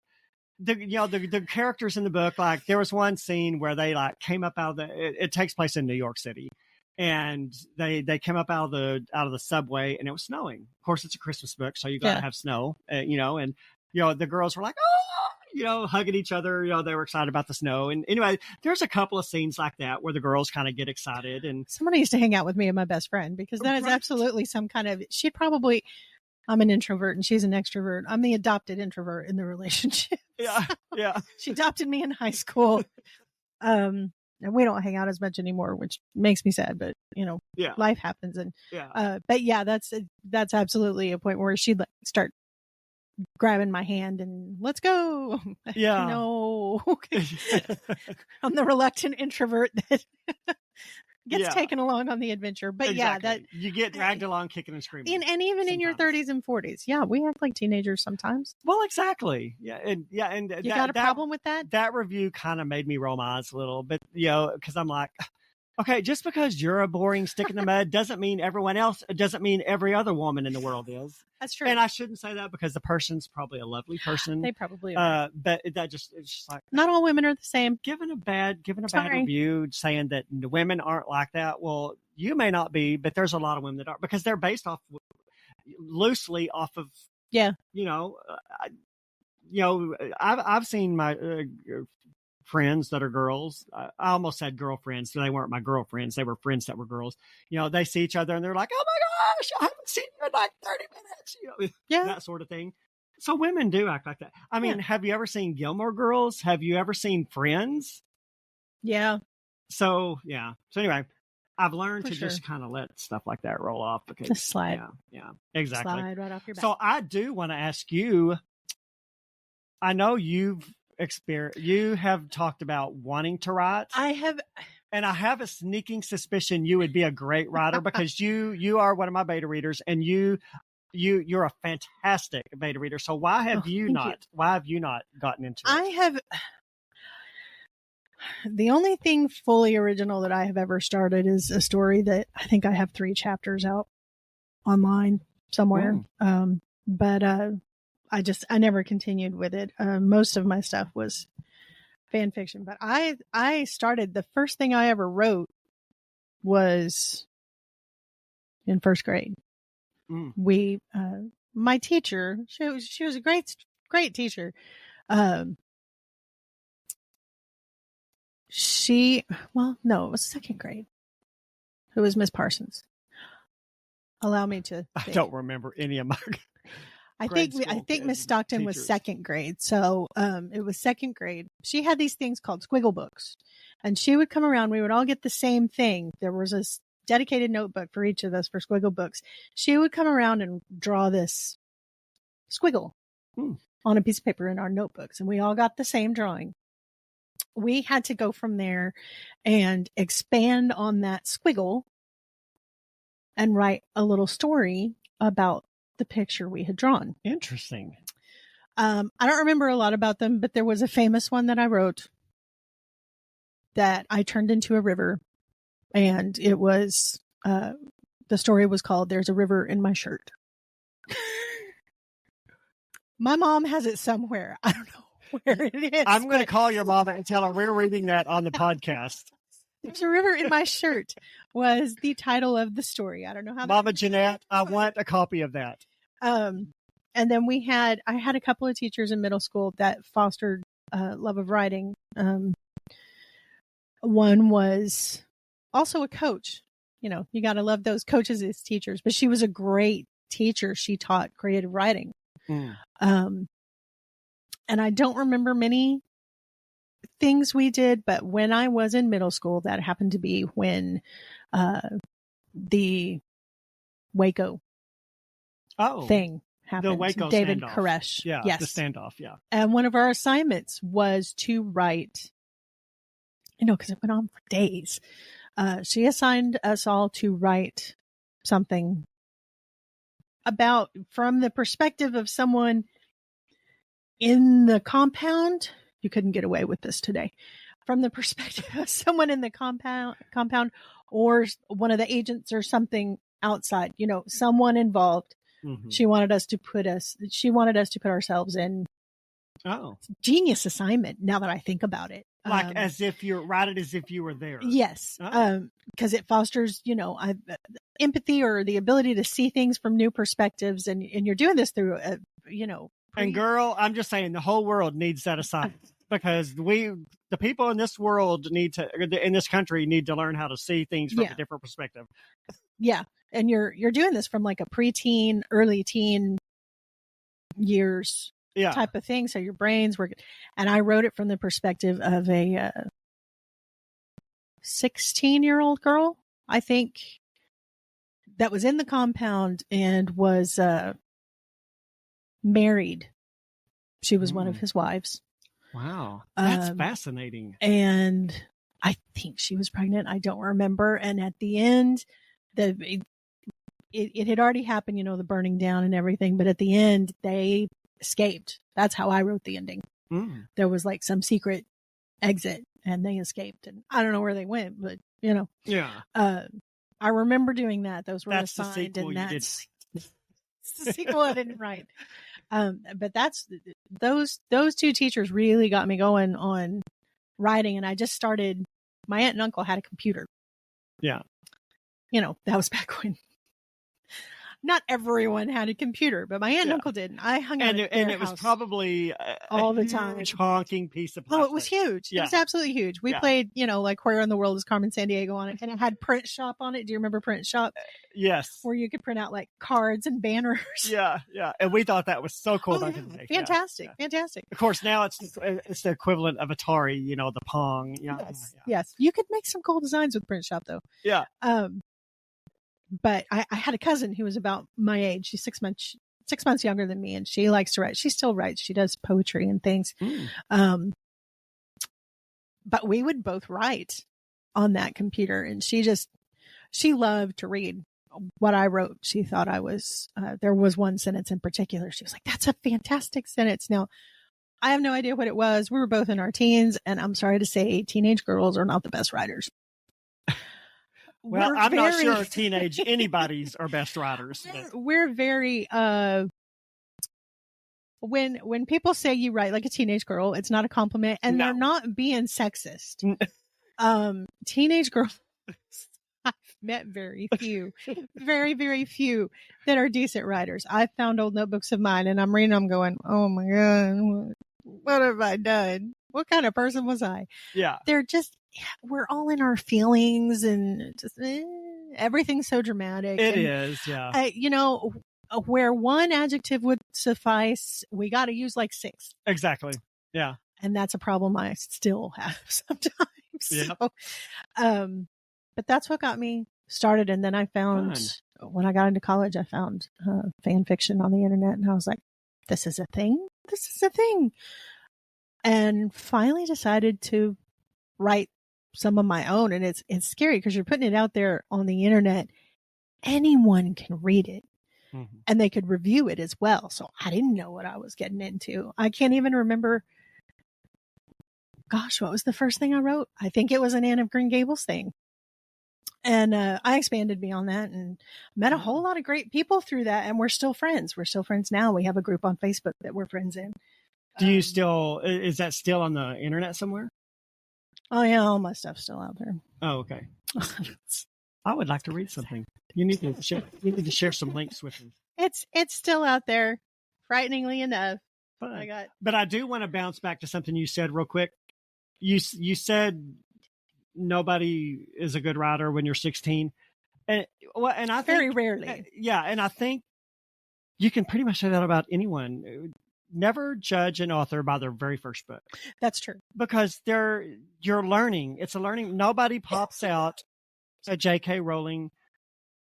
the characters in the book, like there was one scene where they came up out of it takes place in New York City, and they came up out of the subway, and it was snowing. Of course, it's a Christmas book, so you got to have snow, and the girls were like, oh, hugging each other. They were excited about the snow. And anyway, there's a couple of scenes like that where the girls kind of get excited. And somebody used to hang out with me and my best friend, because that is absolutely some kind of, she'd probably, I'm an introvert and she's an extrovert. I'm the adopted introvert in the relationship. Yeah. Yeah. She adopted me in high school. And we don't hang out as much anymore, which makes me sad, but Yeah. life happens. And, Yeah. but yeah, that's absolutely a point where she'd start grabbing my hand and let's go. Yeah. No, I'm the reluctant introvert that gets taken along on the adventure. But exactly. that you get dragged along kicking and screaming. and even in your 30s and 40s. Yeah. We act like teenagers sometimes. Well, exactly. Yeah. And You got a problem with that? That review kind of made me roll my eyes a little bit, because I'm like, okay, just because you're a boring stick in the mud doesn't mean everyone else, doesn't mean every other woman in the world is. That's true. And I shouldn't say that because the person's probably a lovely person. They probably are. But it's just like, not all women are the same. Given a bad review saying that the women aren't like that. Well, you may not be, but there's a lot of women that are, because they're based loosely off of, I've seen my friends that are girls. I almost said girlfriends, so they weren't my girlfriends. They were friends that were girls. They see each other and they're like, "Oh my gosh, I haven't seen you in like 30 minutes." That sort of thing. So women do act like that. I mean, have you ever seen Gilmore Girls? Have you ever seen Friends? Yeah. So yeah. So anyway, I've learned to just kind of let stuff like that roll off because just slide. Yeah, exactly. Slide right off your back. So I do want to ask you. I know you have talked about wanting to write. I have, and I have a sneaking suspicion you would be a great writer because you are one of my beta readers, and you're a fantastic beta reader. So why have you not gotten into it? I have. The only thing fully original that I have ever started is a story that I think I have 3 chapters out online somewhere. But I never continued with it. Most of my stuff was fan fiction, but I started, the first thing I ever wrote was in 1st grade. We, my teacher, she was a great teacher. It was 2nd grade. It was Miss Parsons. Allow me to think. I don't remember any of my I think Miss Stockton teachers. Was 2nd grade. So it was 2nd grade. She had these things called squiggle books. And she would come around. We would all get the same thing. There was a dedicated notebook for each of us for squiggle books. She would come around and draw this squiggle on a piece of paper in our notebooks. And we all got the same drawing. We had to go from there and expand on that squiggle and write a little story about the picture we had drawn. Interesting. I don't remember a lot about them, but there was a famous one that I wrote that I turned into a river, and it was the story was called "There's a River in My Shirt." My mom has it somewhere. I don't know where it is. I'm going to call your mama and tell her we're reading that on the podcast. "There's a River in My Shirt" was the title of the story. I don't know how. Mama Jeanette, I want a copy of that. And then I had a couple of teachers in middle school that fostered love of writing. One was also a coach. You got to love those coaches as teachers, but she was a great teacher. She taught creative writing. And I don't remember many things we did, but when I was in middle school, that happened to be when the Waco thing happened. The Waco David standoff. Koresh. Yeah, yes. The standoff, yeah. And one of our assignments was to write, because it went on for days. She assigned us all to write something about, from the perspective of someone in the compound. You couldn't get away with this today. From the perspective of someone in the compound or one of the agents or something outside, someone involved. Mm-hmm. She wanted us to put ourselves in. Oh, genius assignment. Now that I think about it, like as if you write it as if you were there. Yes. Because it fosters, empathy or the ability to see things from new perspectives. And you're doing this through, and girl, I'm just saying the whole world needs that assignment because the people in this world in this country need to learn how to see things from a different perspective. Yeah. and you're doing this from like a preteen, early teen years type of thing. So your brain's working. And I wrote it from the perspective of a 16-year-old girl, I think, that was in the compound and was married. She was one of his wives. Wow. That's fascinating. And I think she was pregnant. I don't remember. And at the end, it had already happened, the burning down and everything. But at the end, they escaped. That's how I wrote the ending. There was like some secret exit and they escaped. And I don't know where they went, but Yeah. I remember doing that. Those were that's assigned. The sequel and that's the sequel I didn't write. But that's those two teachers really got me going on writing. And I just started, my aunt and uncle had a computer. Yeah. That was back when not everyone had a computer, but my aunt and uncle did. And I hung out and it was probably all the huge time. Honking piece of plastic. Oh, it was huge. Yeah. It was absolutely huge. We played, like Where in the World is Carmen Sandiego on it, and it had Print Shop on it. Do you remember Print Shop? Yes. Where you could print out like cards and banners. Yeah, yeah. And we thought that was so cool. Fantastic. Of course, now it's the equivalent of Atari, the Pong. Yeah. Yes. You could make some cool designs with Print Shop though. Yeah. But I had a cousin who was about my age. She's 6 months younger than me, and she likes to write. She still writes. She does poetry and things. But we would both write on that computer, and she loved to read what I wrote. She thought I was, there was one sentence in particular. She was like, that's a fantastic sentence. Now, I have no idea what it was. We were both in our teens, and I'm sorry to say, teenage girls are not the best writers. Well, I'm not sure teenage anybody's are best writers. We're very, when people say you write like a teenage girl, it's not a compliment, and they're not being sexist. Teenage girls, I've met very few, very, very few that are decent writers. I found old notebooks of mine and I'm reading them going, oh my God, what have I done? What kind of person was I? Yeah. They're just, we're all in our feelings and just everything's so dramatic. It is, yeah. Where one adjective would suffice, we got to use like 6. Exactly. Yeah. And that's a problem I still have sometimes. Yep. So, but that's what got me started. And then I found, when I got into college, I found fan fiction on the internet, and I was like, this is a thing. This is a thing. And finally decided to write some of my own. And it's scary because you're putting it out there on the internet. Anyone can read it. Mm-hmm. And they could review it as well. So I didn't know what I was getting into. I can't even remember. Gosh, what was the first thing I wrote? I think it was an Anne of Green Gables thing. And I expanded beyond that and met a whole lot of great people through that. And we're still friends. We're still friends now. We have a group on Facebook that we're friends in. Do you still, is that still on the internet somewhere? Oh yeah, all my stuff's still out there. Oh, okay. I would like to read something. You need to share some links with me. It's still out there, frighteningly enough. But I do want to bounce back to something you said real quick. You said nobody is a good writer when you're 16, and I think very rarely. Yeah, and I think you can pretty much say that about anyone. Never judge an author by their very first book. That's true, because you're learning. It's a learning. Nobody pops out a J.K. Rowling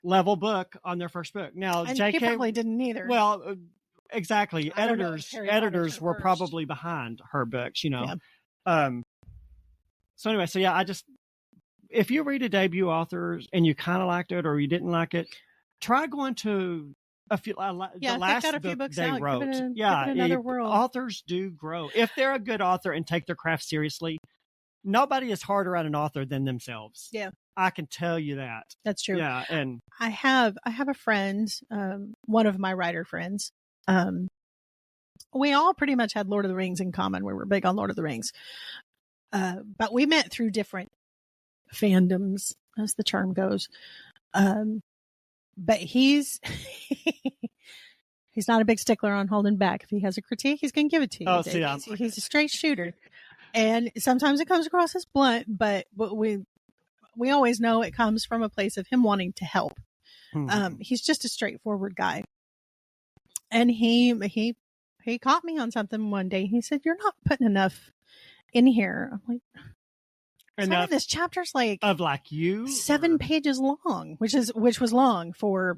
level book on their first book. Now, and J.K. he probably didn't either. Well, exactly. Editors were probably behind her books. Yeah. So anyway, if you read a debut author and you kind of liked it or you didn't like it, try going to a few. The last got a few book books they out. wrote. Give it another world. Authors do grow if they're a good author and take their craft seriously. Nobody is harder at an author than themselves. Yeah, I can tell you that. That's true. Yeah, and I have a friend, one of my writer friends. We all pretty much had Lord of the Rings in common. We were big on Lord of the Rings. But we met through different fandoms, as the term goes. But he's not a big stickler on holding back. If he has a critique, he's going to give it to you. Oh, he's a straight shooter. And sometimes it comes across as blunt, but we always know it comes from a place of him wanting to help. He's just a straightforward guy. And he caught me on something one day. He said, "You're not putting enough in here." I'm like, Enough this chapter's like of like you 7 pages long, which was long for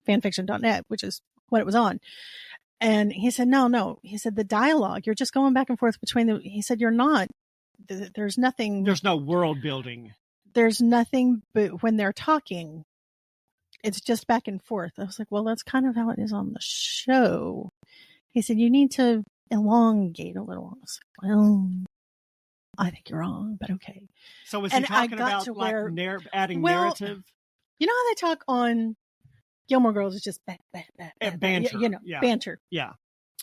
fanfiction.net, which is what it was on. And he said, no. He said, the dialogue, you're just going back and forth between he said, you're not, there's nothing. There's no world building. There's nothing, but when they're talking, it's just back and forth. I was like, well, that's kind of how it is on the show. He said, you need to elongate a little. I was like, well, I think you're wrong, but okay. So was he talking about like adding narrative? You know how they talk on Gilmore Girls? It's just banter. Banter. Yeah.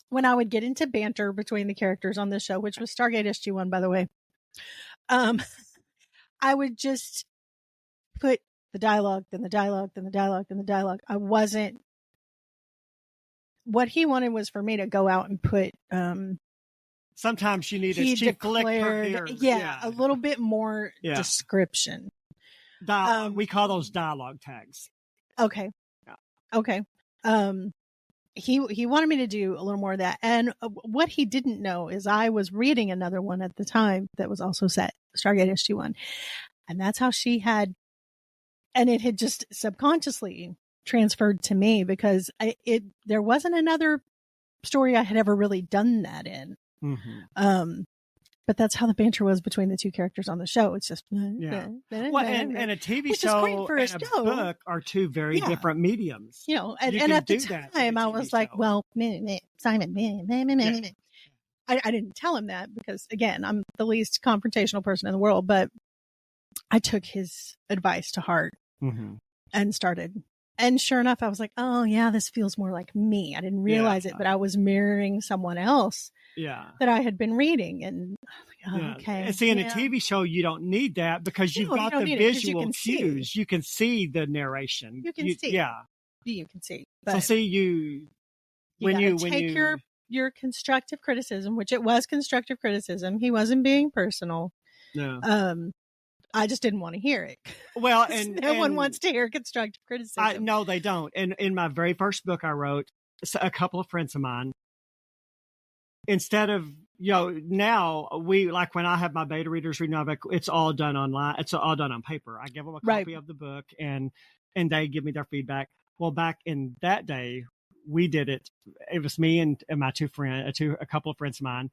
When I would get into banter between the characters on this show, which was Stargate SG-1, by the way, I would just put the dialogue, then the dialogue, then the dialogue, then the dialogue. I wasn't. What he wanted was for me to go out and put. Sometimes you need a chief collector. A little bit more description. We call those dialogue tags. Okay. Yeah. Okay. He wanted me to do a little more of that. And what he didn't know is I was reading another one at the time that was also set, Stargate SG-1. And that's how she had, and it had just subconsciously transferred to me because there wasn't another story I had ever really done that in. Mm-hmm. But that's how the banter was between the two characters on the show. It's just and a TV show and a book are two very different mediums. And at the time I was like, well, Simon, I didn't tell him that because again, I'm the least confrontational person in the world, but I took his advice to heart and started. And sure enough, I was like, oh yeah, this feels more like me. I didn't realize it, but I was mirroring someone else that I had been reading. And I was like, okay. And see, in a TV show, you don't need that because you've got the visual cues. You can see the narration. You can see. Yeah. You can see. But so see you take your constructive criticism, which it was constructive criticism. He wasn't being personal. No. I just didn't want to hear it. Well, no one wants to hear constructive criticism. No, they don't. And in my very first book I wrote, a couple of friends of mine, instead of, now we, like when I have my beta readers reading my book, it's all done online. It's all done on paper. I give them a copy of the book and they give me their feedback. Well, back in that day, we did it. It was me and my a couple of friends of mine.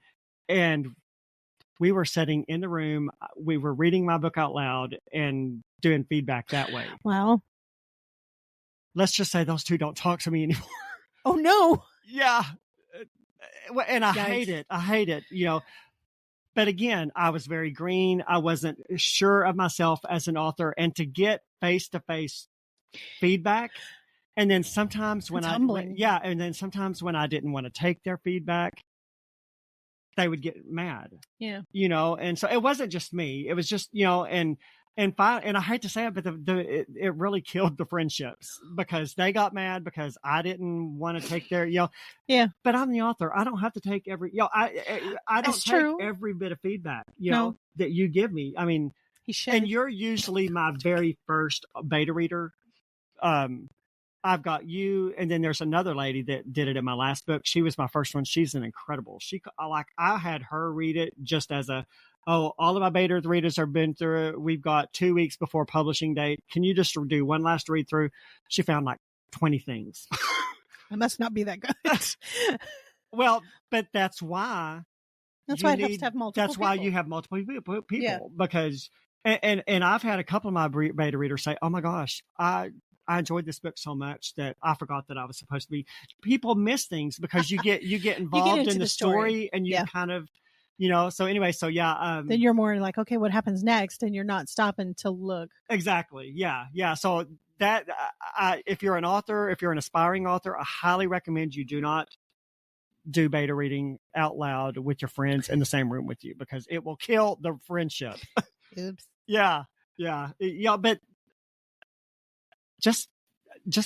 And we were sitting in the room. We were reading my book out loud and doing feedback that way. Wow. Let's just say those two don't talk to me anymore. Oh, no. Yeah. And I hate it. But again, I was very green. I wasn't sure of myself as an author. And to get face-to-face feedback, and then sometimes when sometimes when I didn't want to take their feedback, they would get mad. Yeah. And so it wasn't just me. It was just, and I hate to say it, but it really killed the friendships because they got mad because I didn't want to take their, Yeah. But I'm the author. I don't have to take every, I don't take every bit of feedback, that you give me. I mean, and you're usually my very first beta reader. I've got you, and then there's another lady that did it in my last book. She was my first one. She's an incredible. I had her read it just as all of my beta readers have been through it. We've got 2 weeks before publishing date. Can you just do one last read through? She found like 20 things. It must not be that good. Well, but that's why. That's why it has to have multiple people. That's why you have multiple people because, and I've had a couple of my beta readers say, oh my gosh, I enjoyed this book so much that I forgot that I was supposed to be. People miss things because you get involved in the story and you kind of, so anyway, then you're more like, okay, what happens next? And you're not stopping to look. Exactly. Yeah. Yeah. So that, if you're an author, if you're an aspiring author, I highly recommend you do not do beta reading out loud with your friends in the same room with you because it will kill the friendship. Oops. Yeah. Yeah. Yeah. But just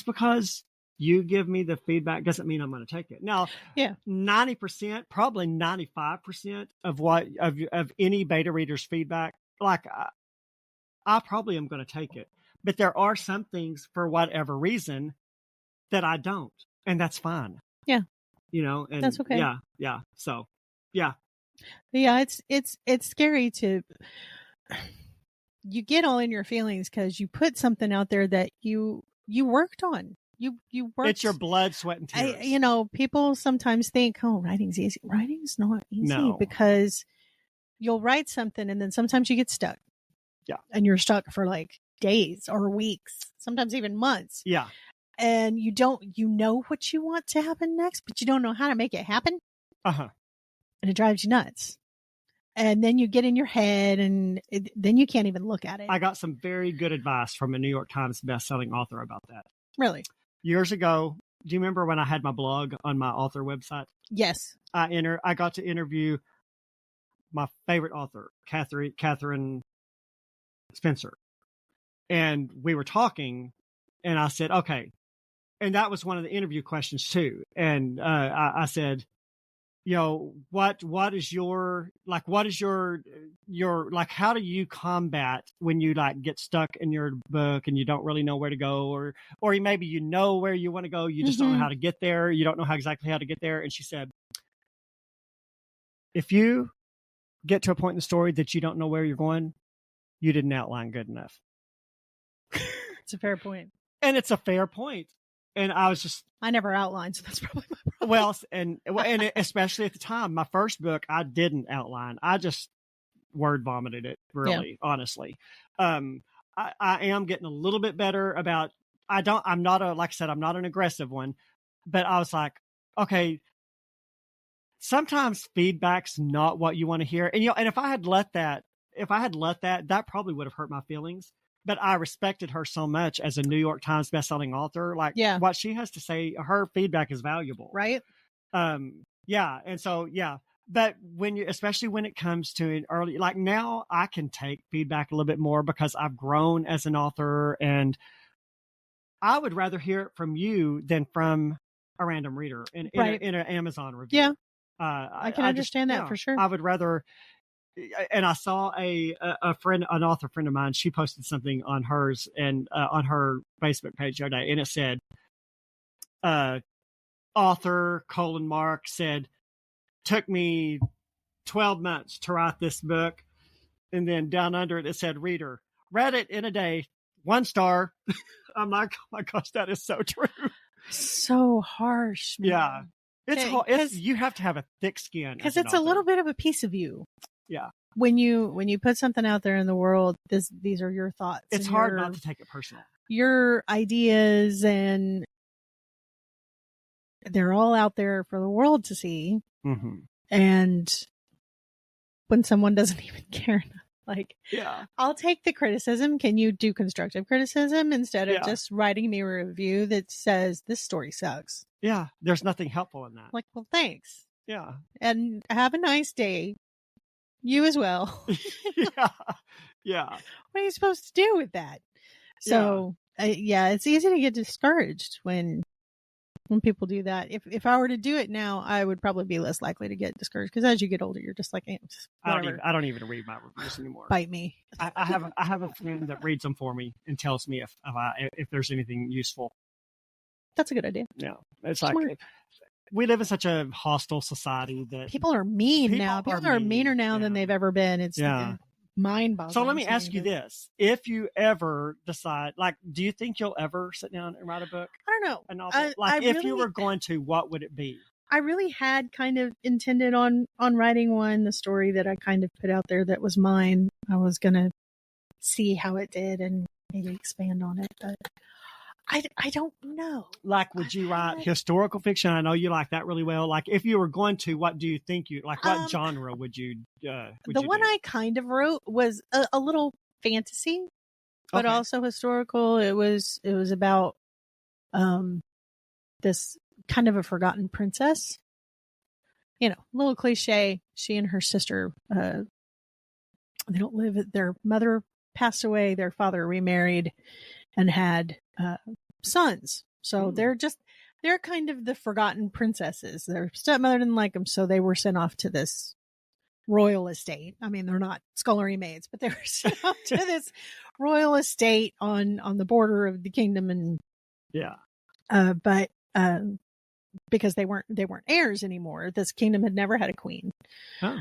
because you give me the feedback doesn't mean I'm going to take it. Now, 90%, probably 95% of any beta reader's feedback, like I probably am going to take it. But there are some things for whatever reason that I don't, and that's fine. Yeah. And That's okay. Yeah. So, yeah. Yeah, it's scary to you get all in your feelings because you put something out there that you worked on. You worked. It's your blood, sweat, and tears. People sometimes think, oh, writing's easy. Writing's not easy No. because you'll write something and then sometimes you get stuck. Yeah. And you're stuck for like days or weeks, sometimes even months. Yeah. And you know what you want to happen next, but you don't know how to make it happen. Uh-huh. And it drives you nuts. And then you get in your head and then you can't even look at it. I got some very good advice from a New York Times bestselling author about that. Really? Years ago, do you remember when I had my blog on my author website? Yes. I got to interview my favorite author, Catherine Spencer. And we were talking, and I said, okay. And that was one of the interview questions too. And I said, what is your how do you combat when you get stuck in your book and you don't really know where to go, or maybe you know where you want to go, you just don't know how to get there, you don't know exactly how to get there. And she said, if you get to a point in the story that you don't know where you're going, you didn't outline good enough. It's a fair point. And it's a fair point. And I never outlined, so that's probably my problem. Well, and especially at the time, my first book, I didn't outline. I just word vomited it, really, honestly. I am getting a little bit better about, I'm not an aggressive one, but I was like, okay, sometimes feedback's not what you want to hear. And, and if I had let that, that probably would have hurt my feelings. But I respected her so much as a New York Times bestselling author. What she has to say, her feedback is valuable. Right. Yeah. And so, yeah. But especially when it comes to an early, now I can take feedback a little bit more because I've grown as an author, and I would rather hear it from you than from a random reader in an Amazon review. Yeah. I can understand that for sure. I would rather. And I saw an author friend of mine, she posted something on hers and on her Facebook page the other day, and it said, author : Mark said, took me 12 months to write this book. And then down under it, it said, reader, read it in a day, 1 star. I'm like, oh my gosh, that is so true. So harsh. Man. Yeah. It's you have to have a thick skin. Because it's a little bit of a piece of you. Yeah. When you put something out there in the world, these are your thoughts. It's hard not to take it personal. Your ideas, and they're all out there for the world to see. Mm-hmm. And when someone doesn't even care, yeah, I'll take the criticism. Can you do constructive criticism instead of just writing me a review that says this story sucks? Yeah, there's nothing helpful in that. Well, thanks. Yeah. And have a nice day. You as well. Yeah. What are you supposed to do with that? So, it's easy to get discouraged when people do that. If I were to do it now, I would probably be less likely to get discouraged, because as you get older, you're just like, whatever. I don't even read my reviews anymore. Bite me. I have a friend that reads them for me and tells me if there's anything useful. That's a good idea. Yeah. It's smart. We live in such a hostile society that people are mean now. People are meaner now than they've ever been. It's mind-boggling. So let me ask you this. If you ever decide, do you think you'll ever sit down and write a book? I don't know. A novel? If you were going to, what would it be? I really had kind of intended on writing one, the story that I kind of put out there that was mine. I was going to see how it did and maybe expand on it, but I don't know. Would you write historical fiction? I know you like that really well. If you were going to, what do you think what genre would you the one I kind of wrote was a little fantasy, but also historical. It was about this kind of a forgotten princess. A little cliche. She and her sister, they don't live. Their mother passed away. Their father remarried and had sons. So they're kind of the forgotten princesses. Their stepmother didn't like them, so they were sent off to this royal estate. I mean, they're not scullery maids, but they were sent off to this royal estate on the border of the kingdom, and Yeah. but because they weren't heirs anymore. This kingdom had never had a queen. Oh.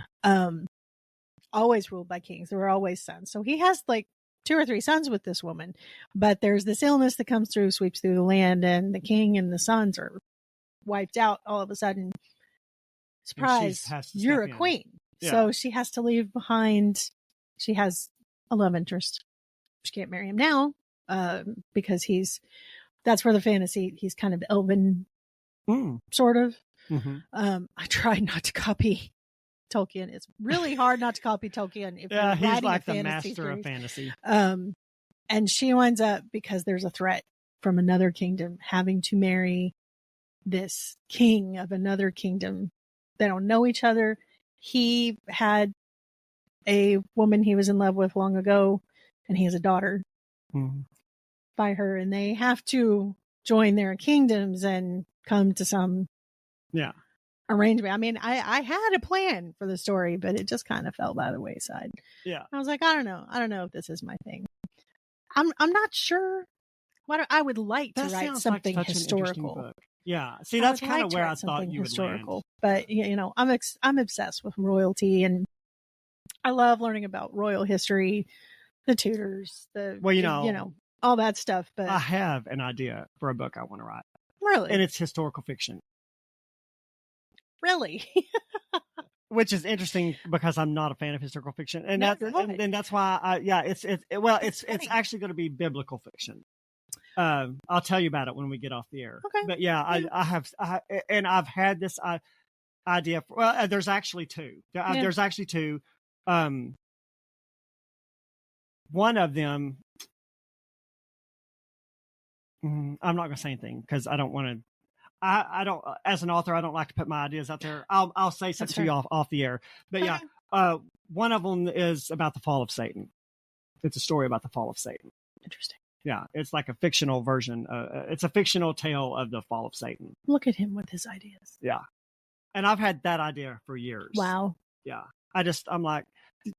Always ruled by kings. There were always sons. So he has like 2 or 3 sons with this woman, but there's this illness that comes through, sweeps through the land, and the king and the sons are wiped out all of a sudden. Surprise, you're a queen. Yeah. So she has to leave behind. She has a love interest. She can't marry him now because that's where the fantasy, he's kind of elven, sort of. Mm-hmm. I tried not to copy Tolkien. It's really hard not to copy Tolkien if you're he's writing like a the fantasy master series. of fantasy. And she winds up, because there's a threat from another kingdom, having to marry this king of another kingdom. They don't know each other. He had a woman he was in love with long ago, and he has a daughter by her, and they have to join their kingdoms and come to some arrangement. I mean, I had a plan for the story, but it just kind of fell by the wayside. Yeah. I was like, I don't know if this is my thing. I'm not sure what I would like to write something like historical. Yeah. See, that's kind of where I thought you would land. But I'm obsessed with royalty, and I love learning about royal history, the Tudors, all that stuff. But I have an idea for a book I want to write. Really? And it's historical fiction. Really? Which is interesting because I'm not a fan of historical fiction, and that's why it's actually going to be biblical fiction. I'll tell you about it when we get off the air. Okay. But yeah, I've had this idea. There's actually 2. There's actually 2. One of them, I'm not going to say anything because I don't want to. I don't, as an author, I don't like to put my ideas out there. I'll say something to you off the air. But yeah, one of them is about the fall of Satan. It's a story about the fall of Satan. Interesting. Yeah, it's like a fictional version. It's a fictional tale of the fall of Satan. Look at him with his ideas. Yeah. And I've had that idea for years. Wow. Yeah. I'm like,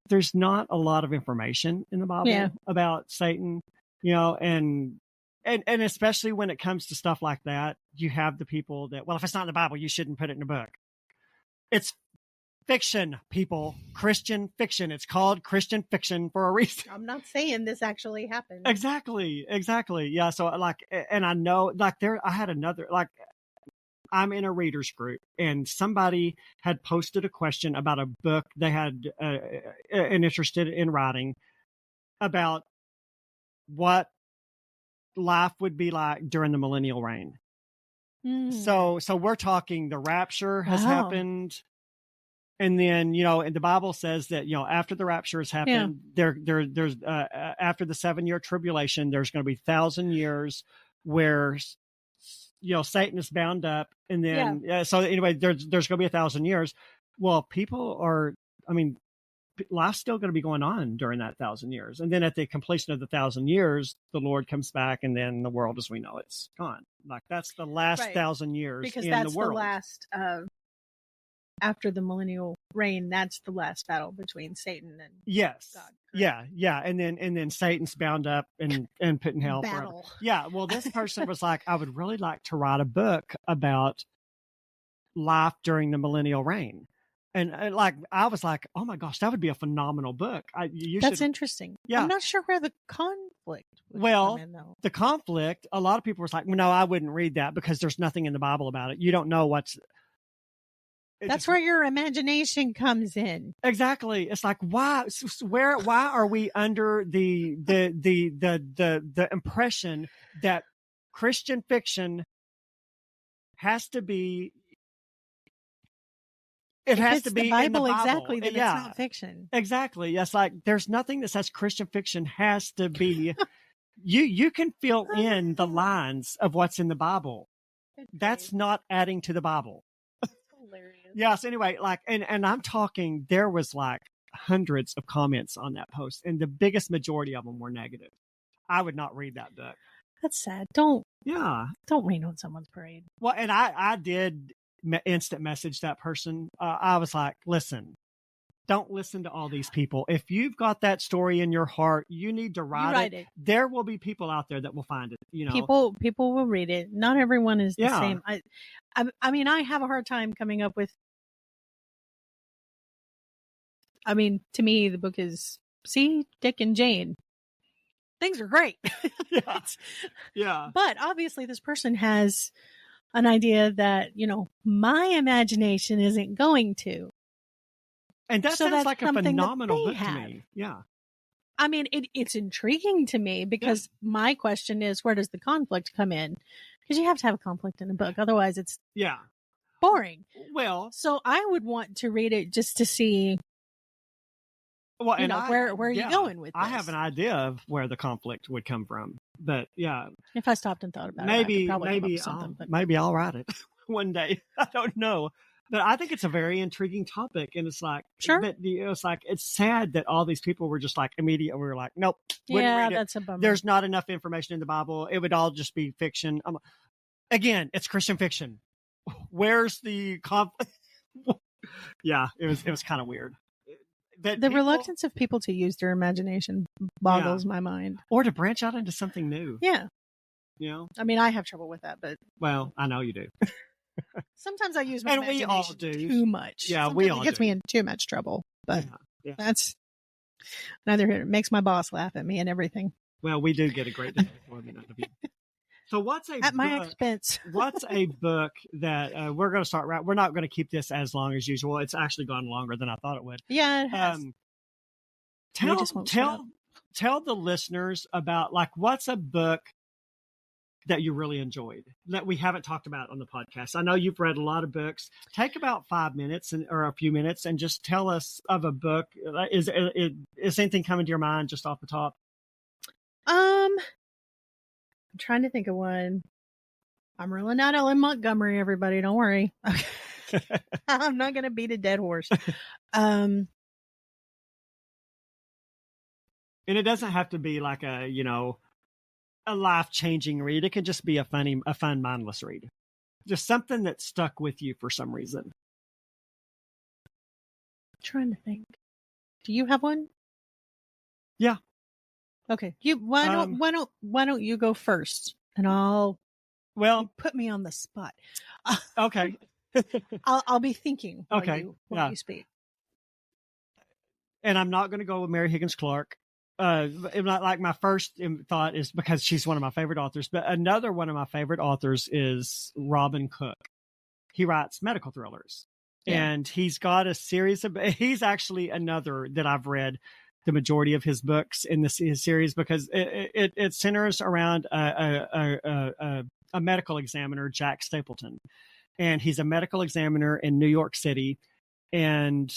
there's not a lot of information in the Bible about Satan, and especially when it comes to stuff like that, you have the people that, well, if it's not in the Bible, you shouldn't put it in a book. It's fiction, people. Christian fiction. It's called Christian fiction for a reason. I'm not saying this actually happened. Exactly. Yeah. So and I know I had another, I'm in a readers group, and somebody had posted a question about a book they had an interested in writing about what life would be like during the millennial reign. So we're talking the rapture has happened. And then, and the Bible says that, after the rapture has happened, there's after the 7-year tribulation, there's going to be 1,000 years where, Satan is bound up. And then, so anyway, there's going to be 1,000 years. Well, life's still going to be going on during that 1,000 years. And then at the completion of the 1,000 years, the Lord comes back, and then the world as we know it's gone. Like that's the last 1,000 years because in that's the world. The last, after the millennial reign, that's the last battle between Satan and God. Correct? Yeah. And then Satan's bound up and put in hell forever. Yeah. Well, this person was like, I would really like to write a book about life during the millennial reign. And I was like, oh my gosh, that would be a phenomenal book. That's interesting. Yeah. I'm not sure where the conflict would come in, though. The conflict, a lot of people were like, well, no, I wouldn't read that because there's nothing in the Bible about it. You don't know That's where your imagination comes in. Exactly. It's like, why are we under the impression that Christian fiction has to be, has to be the Bible, in the Bible. Exactly, then it's not fiction. Exactly. Yes. Like there's nothing that says Christian fiction has to be, you can fill in the lines of what's in the Bible. That's not adding to the Bible. Hilarious. Yes. Anyway, and I'm talking, there was hundreds of comments on that post, and the biggest majority of them were negative. I would not read that book. That's sad. Don't read on someone's parade. Well, and I did instant message that person. I was like, listen, don't listen to all these people. If you've got that story in your heart, you need to write it. There will be people out there that will find it. You know, people will read it. Not everyone is the Yeah. same. I mean, I have a hard time coming up with. I mean, to me, the book is see Dick and Jane. Things are great. Yeah. Yeah. But obviously, this person has an idea that, you know, my imagination isn't going to. And that So sounds that's like a something that phenomenal they book to have. me. Yeah. I mean, it's intriguing to me because my question is, where does the conflict come in? Because you have to have a conflict in a book. Otherwise, it's Yeah. boring. Well, So I would want to read it just to see, well, you know, where are you going with this? I have an idea of where the conflict would come from, but yeah, If I stopped and thought about it, I could probably come up with something. maybe I'll write it one day. I don't know, but I think it's a very intriguing topic, and it's like, Sure. But, you know, it's like it's sad that all these people were just like immediate. We were like, nope, wouldn't Yeah, read it. that's a bummer. There's not enough information in the Bible. It would all just be fiction. Again, it's Christian fiction. Where's the conflict? Yeah, it was kind of weird. The reluctance of people to use their imagination boggles my mind. Or to branch out into something new. Yeah. You know? I mean, I have trouble with that, but Well, I know you do. sometimes I use my And we all imagination do. too much. Yeah, Sometimes we all it gets do. me in too much trouble. But Yeah. that's neither here. It makes my boss laugh at me and everything. Well, we do get a great deal of employment out of you. So what's a At my book- expense. What's a book that we're going to start? We're not going to keep this as long as usual. It's actually gone longer than I thought it would. Yeah, it has. Tell just won't shut up. tell the listeners about, like, what's a book that you really enjoyed that we haven't talked about on the podcast. I know you've read a lot of books. Take about 5 minutes or a few minutes and just tell us of a book. Is anything coming to your mind just off the top? I'm trying to think of one. I'm ruling out Ellen Montgomery, everybody. Don't worry. I'm not going to beat a dead horse. And it doesn't have to be like a life-changing read. It could just be a fun, mindless read. Just something that stuck with you for some reason. I'm trying to think. Do you have one? Yeah. Okay. Why don't you go first? And Well, put me on the spot. okay. I'll be thinking while Okay. you speak. And I'm not going to go with Mary Higgins Clark. Like my first thought is because she's one of my favorite authors, but another one of my favorite authors is Robin Cook. He writes medical thrillers, and he's got a series of. He's actually another that I've read the majority of his books in his series because it centers around a medical examiner, Jack Stapleton, and he's a medical examiner in New York City, and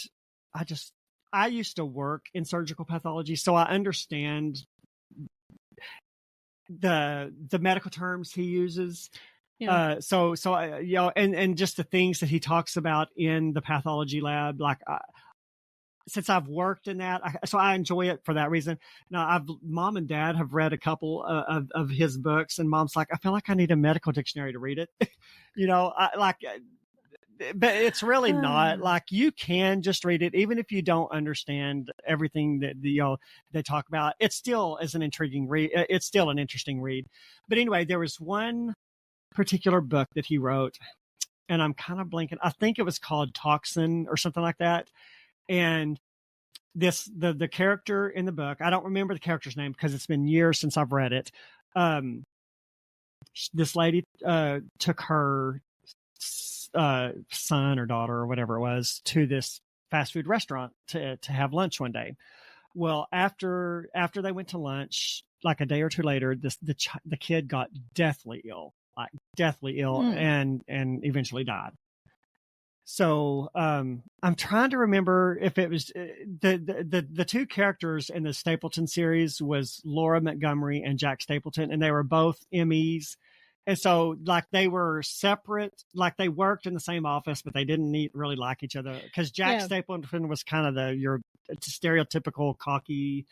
I used to work in surgical pathology, so I understand the medical terms he uses. Yeah. So and just the things that he talks about in the pathology lab, like since I've worked in that, so I enjoy it for that reason. Now, Mom and Dad have read a couple of his books, and Mom's like, I feel like I need a medical dictionary to read it. But it's really not. Like, you can just read it, even if you don't understand everything that they talk about. It still is an intriguing read. It's still an interesting read. But anyway, there was one particular book that he wrote, and I'm kind of blanking. I think it was called Toxin or something like that. And the character in the book, I don't remember the character's name because it's been years since I've read it. This lady took her son or daughter or whatever it was to this fast food restaurant to have lunch one day. Well, after they went to lunch, like a day or two later, the kid got deathly ill, and eventually died. So I'm trying to remember if it was the two characters in the Stapleton series was Laura Montgomery and Jack Stapleton, and they were both MEs. And so, like, they were separate, like they worked in the same office, but they didn't really like each other because Jack Stapleton was kind of your stereotypical cocky,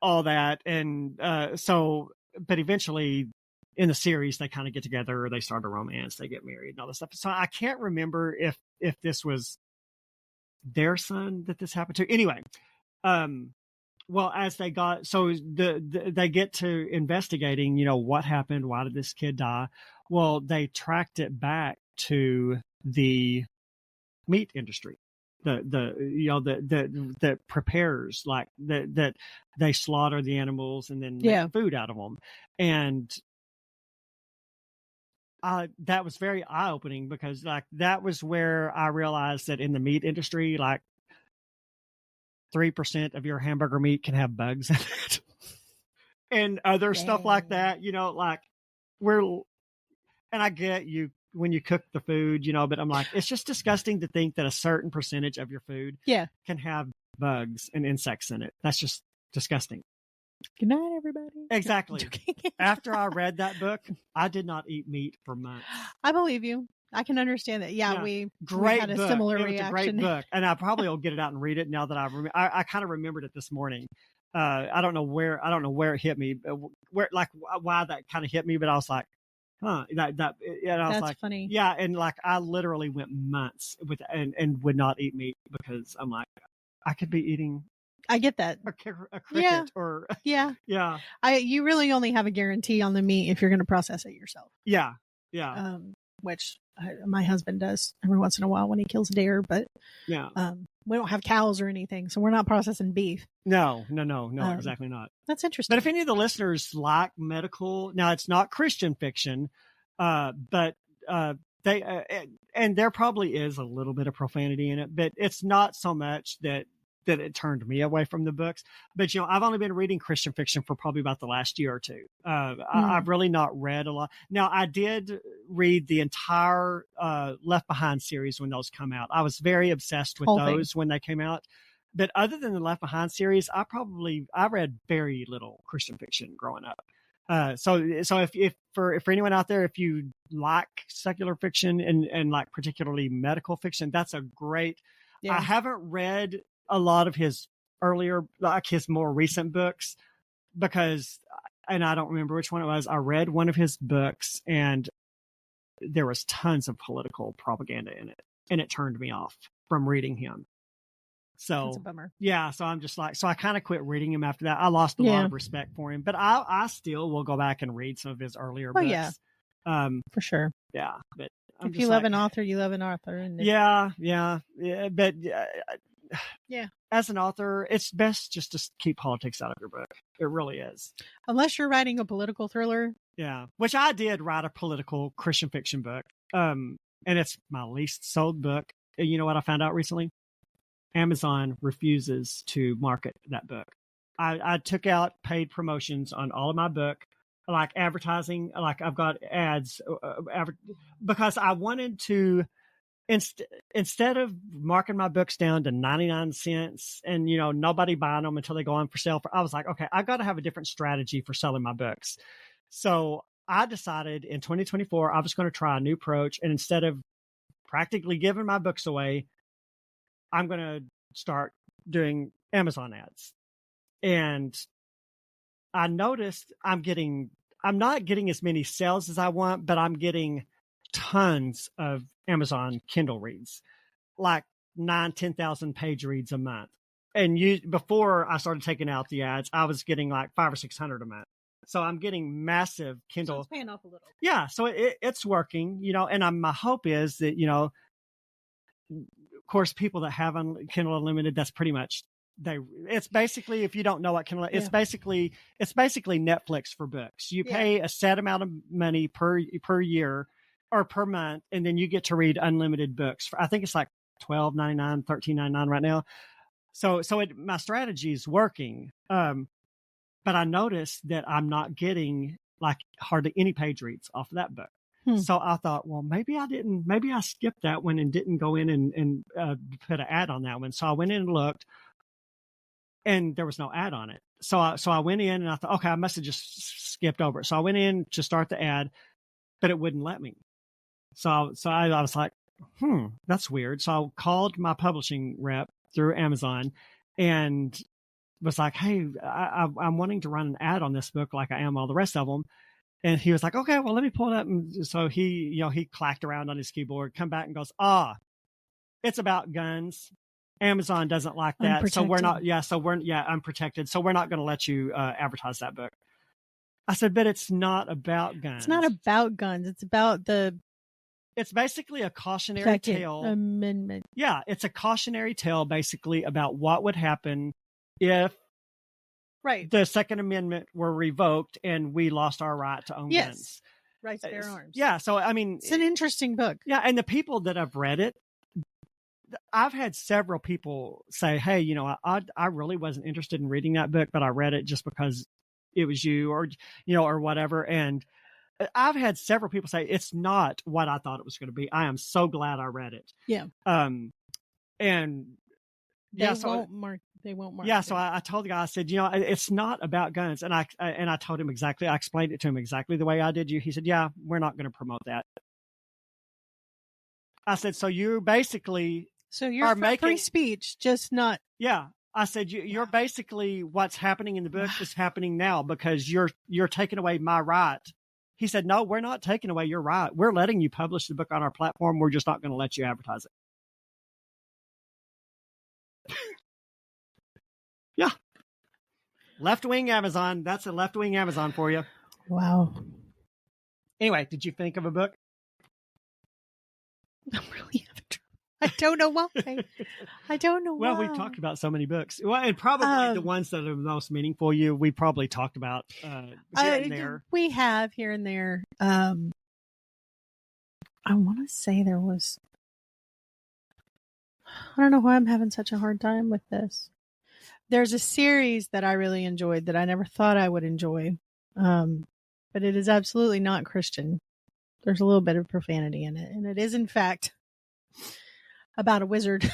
all that. And but eventually in the series, they kind of get together, they start a romance, they get married and all this stuff. So I can't remember if this was their son that this happened to? Anyway, well, as they got, so they get to investigating, what happened? Why did this kid die? Well, they tracked it back to the meat industry, that prepares, like that they slaughter the animals and then make food out of them. And that was very eye-opening, because like that was where I realized that in the meat industry, like 3% of your hamburger meat can have bugs in it and other stuff like that, like and I get you when you cook the food, but I'm like, it's just disgusting to think that a certain percentage of your food can have bugs and insects in it. That's just disgusting. Good night, everybody. Exactly. After I read that book, I did not eat meat for months. I believe you. I can understand that. Yeah, we had a book. similar It reaction. was a great book, and I probably will get it out and read it now that I kind of remembered it this morning. I don't know where it hit me, why that kind of hit me, but I was like, huh, That's like, funny. Yeah, and like I literally went months and would not eat meat, because I'm like, I could be eating. I get that. A cricket or yeah. You really only have a guarantee on the meat if you're going to process it yourself. Yeah. Which my husband does every once in a while when he kills deer, but we don't have cows or anything, so we're not processing beef. No, exactly not. That's interesting. But if any of the listeners like medical, now it's not Christian fiction, but they and there probably is a little bit of profanity in it, but it's not so much that it turned me away from the books. But, I've only been reading Christian fiction for probably about the last year or two. I've really not read a lot. Now, I did read the entire Left Behind series when those come out. I was very obsessed with those when they came out. But other than the Left Behind series, I read very little Christian fiction growing up. So if for anyone out there, if you like secular fiction and like particularly medical fiction, that's a great. I haven't read a lot of his earlier, like his more recent books, and I don't remember which one it was. I read one of his books and there was tons of political propaganda in it, and it turned me off from reading him. So that's a bummer. Yeah. So I'm just like, I kind of quit reading him after that. I lost a lot of respect for him, but I still will go back and read some of his earlier books. Yeah. For sure. Yeah. But if you love an author, you love an author. And but as an author, it's best just to keep politics out of your book. It really is. Unless you're writing a political thriller. Yeah, which I did write a political Christian fiction book. And it's my least sold book. You know what I found out recently? Amazon refuses to market that book. I took out paid promotions on all of my book, like advertising, like I've got ads, because I wanted to. Instead of marking my books down to 99 cents and, nobody buying them until they go on for sale, I was like, okay, I've got to have a different strategy for selling my books. So I decided in 2024, I was going to try a new approach. And instead of practically giving my books away, I'm going to start doing Amazon ads. And I noticed I'm not getting as many sales as I want, but I'm getting tons of Amazon Kindle reads, like 10,000 page reads a month. And before I started taking out the ads, I was getting like 500 or 600 a month. So I'm getting massive Kindle. So it's paying off a little. Yeah. So it's working, and my hope is that, of course, people that have Kindle Unlimited, that's pretty much it's basically, if you don't know what Kindle, it's basically Netflix for books. You pay a set amount of money per year or per month, and then you get to read unlimited books. I think it's like $12.99, $13.99 right now. So my strategy is working. But I noticed that I'm not getting like hardly any page reads off of that book. So I thought, well, maybe I skipped that one and didn't go in and put an ad on that one. So I went in and looked, and there was no ad on it. So I went in and I thought, okay, I must have just skipped over it. So I went in to start the ad, but it wouldn't let me. So I was like, that's weird. So I called my publishing rep through Amazon and was like, hey, I'm wanting to run an ad on this book like I am all the rest of them. And he was like, okay, well, let me pull it up. And so he clacked around on his keyboard, come back and goes, it's about guns. Amazon doesn't like that. So we're not, Unprotected. unprotected. So we're not going to let you advertise that book. I said, but it's not about guns. It's not about guns. It's about It's basically a cautionary Second tale. Amendment. Yeah, it's a cautionary tale basically about what would happen if the Second Amendment were revoked and we lost our right to own guns. Right to bear arms. Yeah, so I mean, it's an interesting book. Yeah, and the people that have read it, I've had several people say, "Hey, you know, I really wasn't interested in reading that book, but I read it just because it was you, or or whatever." And I've had several people say it's not what I thought it was going to be. I am so glad I read it. Yeah. And they won't mark. Yeah. So I told the guy, I said, it's not about guns. And I told him exactly, I explained it to him exactly the way I did you. He said, yeah, we're not going to promote that. I said, so you basically. So you're for free speech, just not. Yeah. I said, you're basically what's happening in the book is happening now because you're taking away my right. He said, no, we're not taking away your right. We're letting you publish the book on our platform. We're just not going to let you advertise it. Yeah. Left-wing Amazon. That's a left-wing Amazon for you. Wow. Anyway, did you think of a book? I'm really having trouble. I don't know why. I don't know why. Well, we've talked about so many books. Well, and probably the ones that are the most meaningful for you, we probably talked about here and there. We have here and there. I want to say there was. I don't know why I'm having such a hard time with this. There's a series that I really enjoyed that I never thought I would enjoy, but it is absolutely not Christian. There's a little bit of profanity in it, and it is, in fact, about a wizard.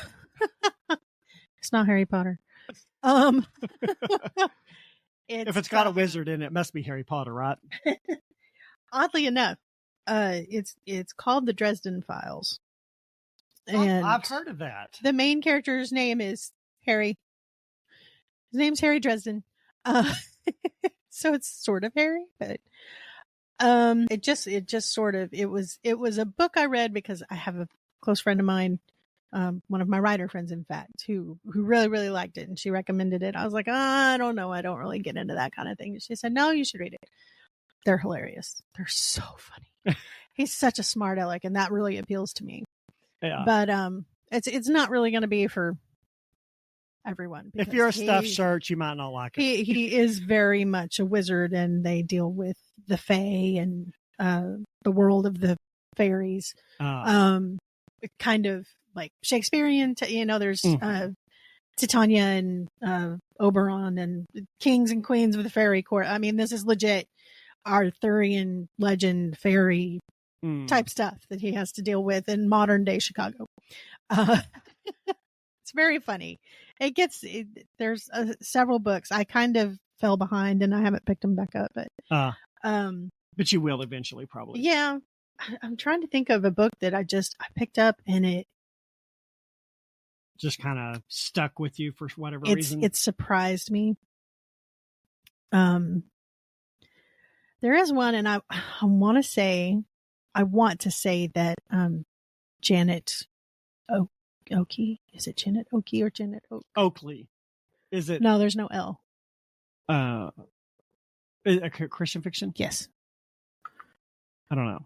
It's not Harry Potter. If it's got a wizard in it, it must be Harry Potter, right? Oddly enough, it's called the Dresden Files. And I've heard of that. The main character's name is Harry. His name's Harry Dresden. So it's sort of Harry, but it just sort of it was a book I read because I have a close friend of mine, one of my writer friends, in fact, who really, really liked it, and she recommended it. I was like, I don't know, I don't really get into that kind of thing. And she said, no, you should read it. They're hilarious. They're so funny. He's such a smart aleck, and that really appeals to me. Yeah. But it's not really going to be for everyone. If you're a stuffed shirt, you might not like it. He is very much a wizard, and they deal with the fae and the world of the fairies. Kind of like Shakespearean. There's Titania and Oberon and kings and queens of the fairy court. I mean, this is legit Arthurian legend fairy type stuff that he has to deal with in modern day Chicago. It's very funny. There's several books. I kind of fell behind and I haven't picked them back up, but you will eventually, probably. Yeah. I'm trying to think of a book that I picked up and it just kind of stuck with you for whatever reason. It surprised me. There is one, and I want to say that Janet Oakley. Is it Janet Oakley or Janet Oakley? Is it? No, there's no L. A Christian fiction? Yes. I don't know.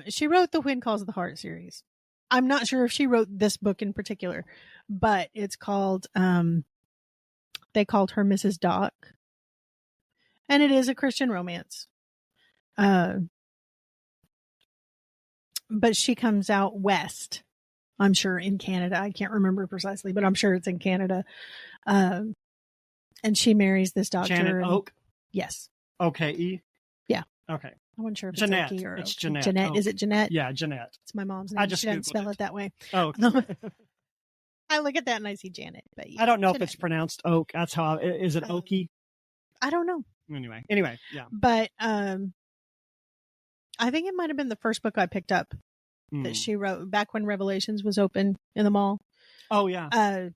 She wrote the When Calls the Heart series. I'm not sure if she wrote this book in particular, but it's called, they called her Mrs. Doc. And it is a Christian romance. But she comes out west, I'm sure, in Canada. I can't remember precisely, but I'm sure it's in Canada. And she marries this doctor. Janet Oak? Yes. O-K-E? Yeah. Okay. I wasn't sure if Jeanette. it's Oakley or It's Oak. Jeanette. Jeanette. Oh. Is it Jeanette? Yeah, Jeanette. It's my mom's name. I just she doesn't Googled spell it that way. Oh, okay. I look at that and I see Janet. But yeah, I don't know Jeanette. if it's pronounced Oak. That's how. Is it Oaky? I don't know. Anyway, yeah. But I think it might have been the first book I picked up that she wrote back when Revelations was open in the mall. Oh yeah.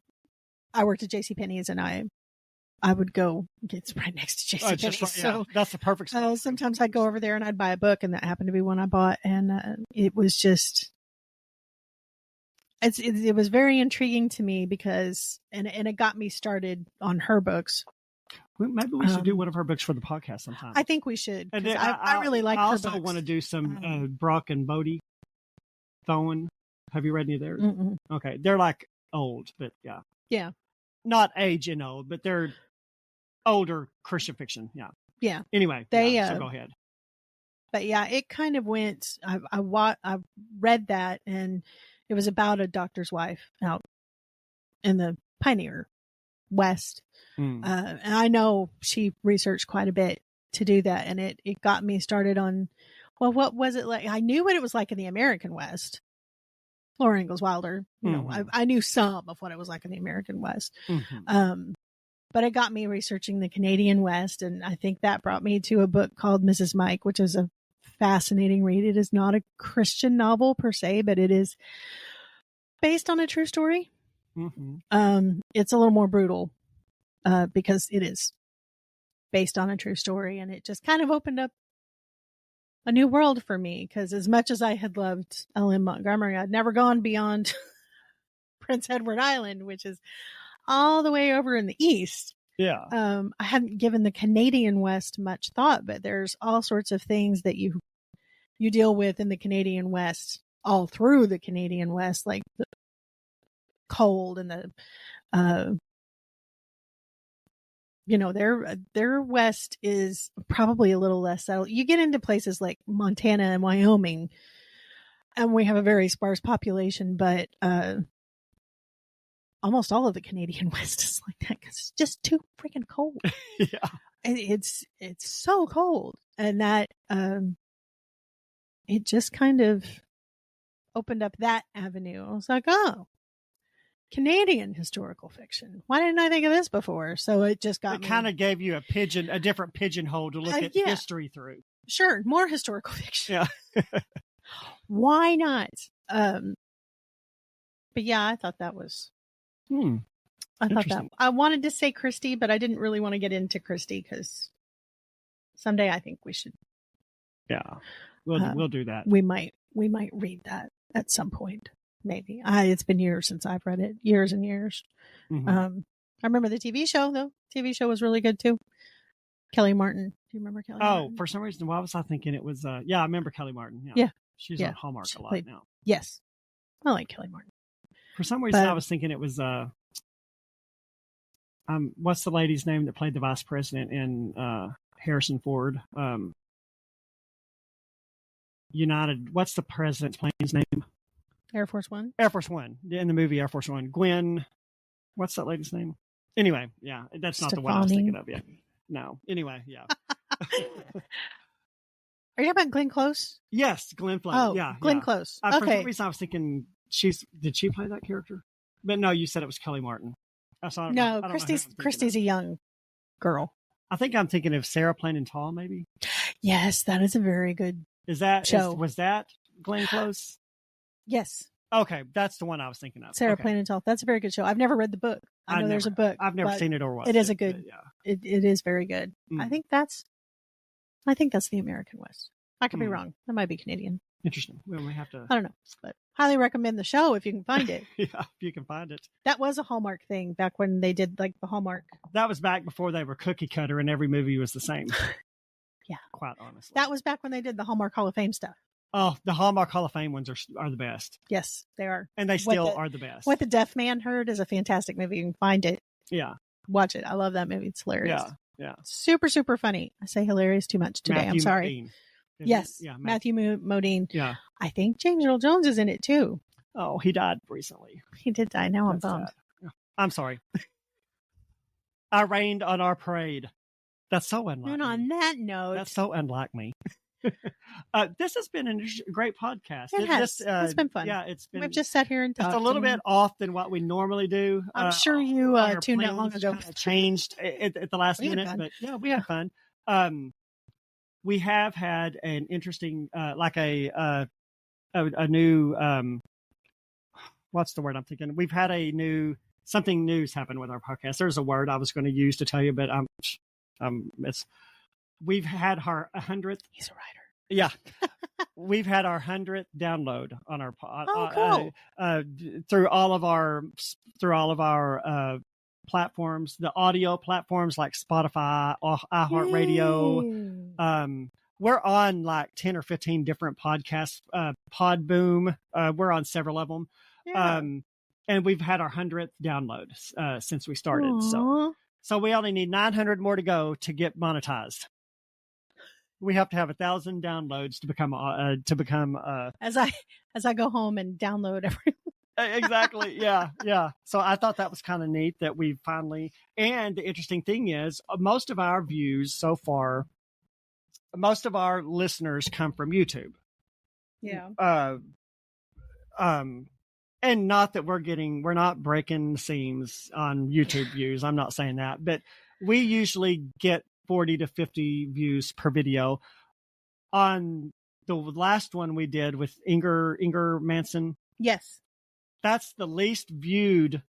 I worked at JCPenney's and I would go. It's right next to JCPenney's, so that's the perfect spot. Sometimes I'd go over there and I'd buy a book, and that happened to be one I bought, and it was just. it was very intriguing to me because, and it got me started on her books. Maybe we should do one of her books for the podcast sometime. I think we should. And I really like her books. I also want to do some Brock and Bodie Thoen. Have you read any of theirs? Mm-mm. Okay. They're like old, but yeah. Yeah. Not age and old, but they're older Christian fiction. Yeah. Yeah. Anyway, so go ahead. But yeah, it kind of went, I read that, and it was about a doctor's wife out in the Pioneer West. And I know she researched quite a bit to do that. And it got me started on, well, what was it like? I knew what it was like in the American West. Laura Ingalls Wilder, you know, I knew some of what it was like in the American West. But it got me researching the Canadian West. And I think that brought me to a book called Mrs. Mike, which is a fascinating read. It is not a Christian novel per se, but it is based on a true story. It's a little more brutal because it is based on a true story, and it just kind of opened up a new world for me, because as much as I had loved L.M. Montgomery, I'd never gone beyond Prince Edward Island, which is all the way over in the east. Yeah. I hadn't given the Canadian West much thought, but there's all sorts of things that you deal with in the Canadian West, all through the Canadian West, like the cold and the you know, their west is probably a little less settled. You get into places like Montana and Wyoming, and we have a very sparse population, but almost all of the Canadian West is like that because it's just too freaking cold. Yeah, and it's so cold, and that it just kind of opened up that avenue. I was like, oh, Canadian historical fiction. Why didn't I think of this before? So it just got me. It kind of gave you a different pigeonhole to look at history through. Sure, more historical fiction. Yeah. Why not? But yeah, I thought that was. I thought that I wanted to say Christie, but I didn't really want to get into Christie because someday I think we should. Yeah, we'll do that. We might read that at some point. Maybe. It's been years since I've read it. Years and years. I remember the TV show, though. TV show was really good, too. Kelly Martin. Do you remember Kelly Martin? For some reason, why was I thinking it was... yeah, I remember Kelly Martin. Yeah. She's on Hallmark a lot now. Yes. I like Kelly Martin. For some reason, I was thinking it was... what's the lady's name that played the vice president in Harrison Ford? United... What's the president's plane's name? Air Force One? Air Force One. In the movie Air Force One. Gwen, what's that lady's name? Anyway, yeah, that's not the one I was thinking of yet. No. Anyway, yeah. Are you about Glenn Close? Yes, Glenn Close. Oh, yeah. Glenn Close. For some reason I was thinking, did she play that character? But no, you said it was Kelly Martin. No, Christie's a young girl. I think I'm thinking of Sarah Plain Tall, maybe. Yes, that is a very good show. Was that Glenn Close? Yes. Okay, that's the one I was thinking of. Sarah Plain Tall. That's a very good show. I've never read the book. I know there's a book. I've never seen it or watched it. It is a good. It is very good. I think that's the American West. I could be wrong. That might be Canadian. Interesting. We may have to. I don't know, but highly recommend the show if you can find it. Yeah, if you can find it. That was a Hallmark thing back when they did like the Hallmark. That was back before they were cookie cutter and every movie was the same. Yeah, quite honestly. That was back when they did the Hallmark Hall of Fame stuff. Oh, the Hallmark Hall of Fame ones are the best. Yes, they are. And they still are the best. What the Deaf Man Heard is a fantastic movie. You can find it. Yeah. Watch it. I love that movie. It's hilarious. Yeah. Super, super funny. I say hilarious too much today. I'm sorry. Yes. Yeah, Matthew Modine. Yeah. I think James Earl Jones is in it too. Oh, he died recently. He did die. Now I'm bummed. I'm sorry. I rained on our parade. That's so unlike And me. on that note. That's so unlike me. This has been a great podcast. It has. It's been fun. Yeah, it's been. We've just sat here and talked. It's a little bit off than what we normally do. I'm sure you tuned out long ago. Changed at the last minute, but yeah, we had fun. We have had an interesting, like a new. What's the word I'm thinking? We've had something new's happened with our podcast. There's a word I was going to use to tell you, but we've had our 100th. He's a writer. Yeah. We've had our 100th download on our cool. through all of our platforms, the audio platforms like Spotify, iHeartRadio. We're on like 10 or 15 different podcasts. Podboom. We're on several of them. Yeah. And we've had our 100th download since we started. Aww. So we only need 900 more to go to get monetized. We have to have 1,000 downloads to become as I go home and download every. Exactly. Yeah. So I thought that was kind of neat that we finally, and the interesting thing is most of our views so far, most of our listeners come from YouTube. Yeah. And not that we're not breaking seams on YouTube views. I'm not saying that, but we usually get 40 to 50 views per video. On the last one we did with Inger Manson. Yes. That's the least viewed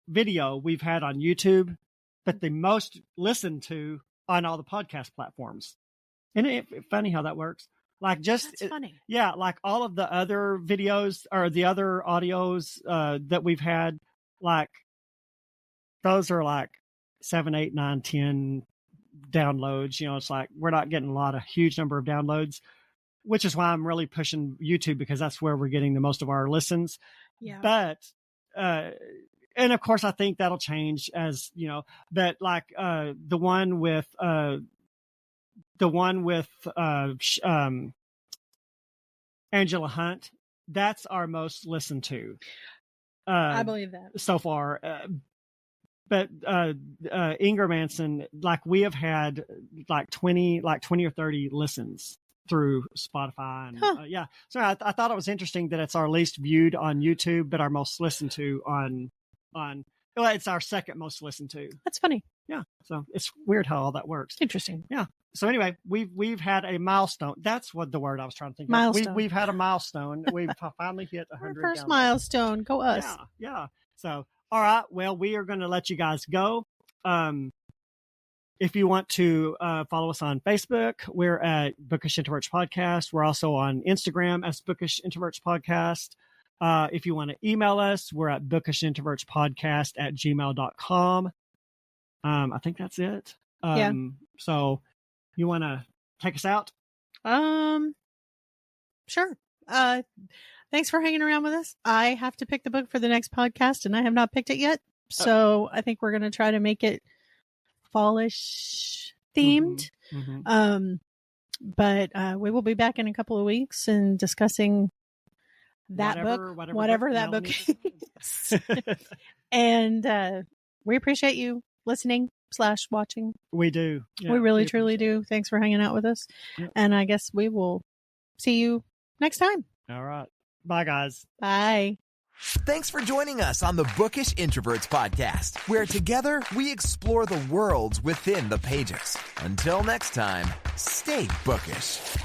video we've had on YouTube, but the most listened to on all the podcast platforms. Isn't it funny how that works? Like That's funny. Yeah, like all of the other videos or the other audios that we've had, like those are like 7, 8, 9, 10 downloads. You know, it's like we're not getting a huge number of downloads, which is why I'm really pushing YouTube because that's where we're getting the most of our listens. Yeah. But and of course I think that'll change as, you know, but like the one with Angela Hunt, that's our most listened to. I believe that so far. But Inger Manson, like we have had like 20 or 30 listens through Spotify. And yeah. So I thought it was interesting that it's our least viewed on YouTube, but our most listened to on well, it's our second most listened to. That's funny. Yeah. So it's weird how all that works. Interesting. Yeah. So anyway, we've had a milestone. That's what the word I was trying to think milestone. of. We've had a milestone. We've finally hit 100. Our first milestone. Go us. Yeah. So, all right. Well, we are going to let you guys go. If you want to follow us on Facebook, we're at Bookish Introverts Podcast. We're also on Instagram as Bookish Introverts Podcast. If you want to email us, we're at bookishintrovertspodcast@gmail.com. I think that's it. Yeah. So you want to take us out? Sure. Thanks for hanging around with us. I have to pick the book for the next podcast and I have not picked it yet. So I think we're going to try to make it fallish themed. Mm-hmm. But we will be back in a couple of weeks and discussing that whatever that book is. And we appreciate you listening/watching. We do. Yeah, we really, truly do. Thanks for hanging out with us. Yep. And I guess we will see you next time. All right. Bye, guys. Bye. Thanks for joining us on the Bookish Introverts Podcast, where together we explore the worlds within the pages. Until next time, stay bookish.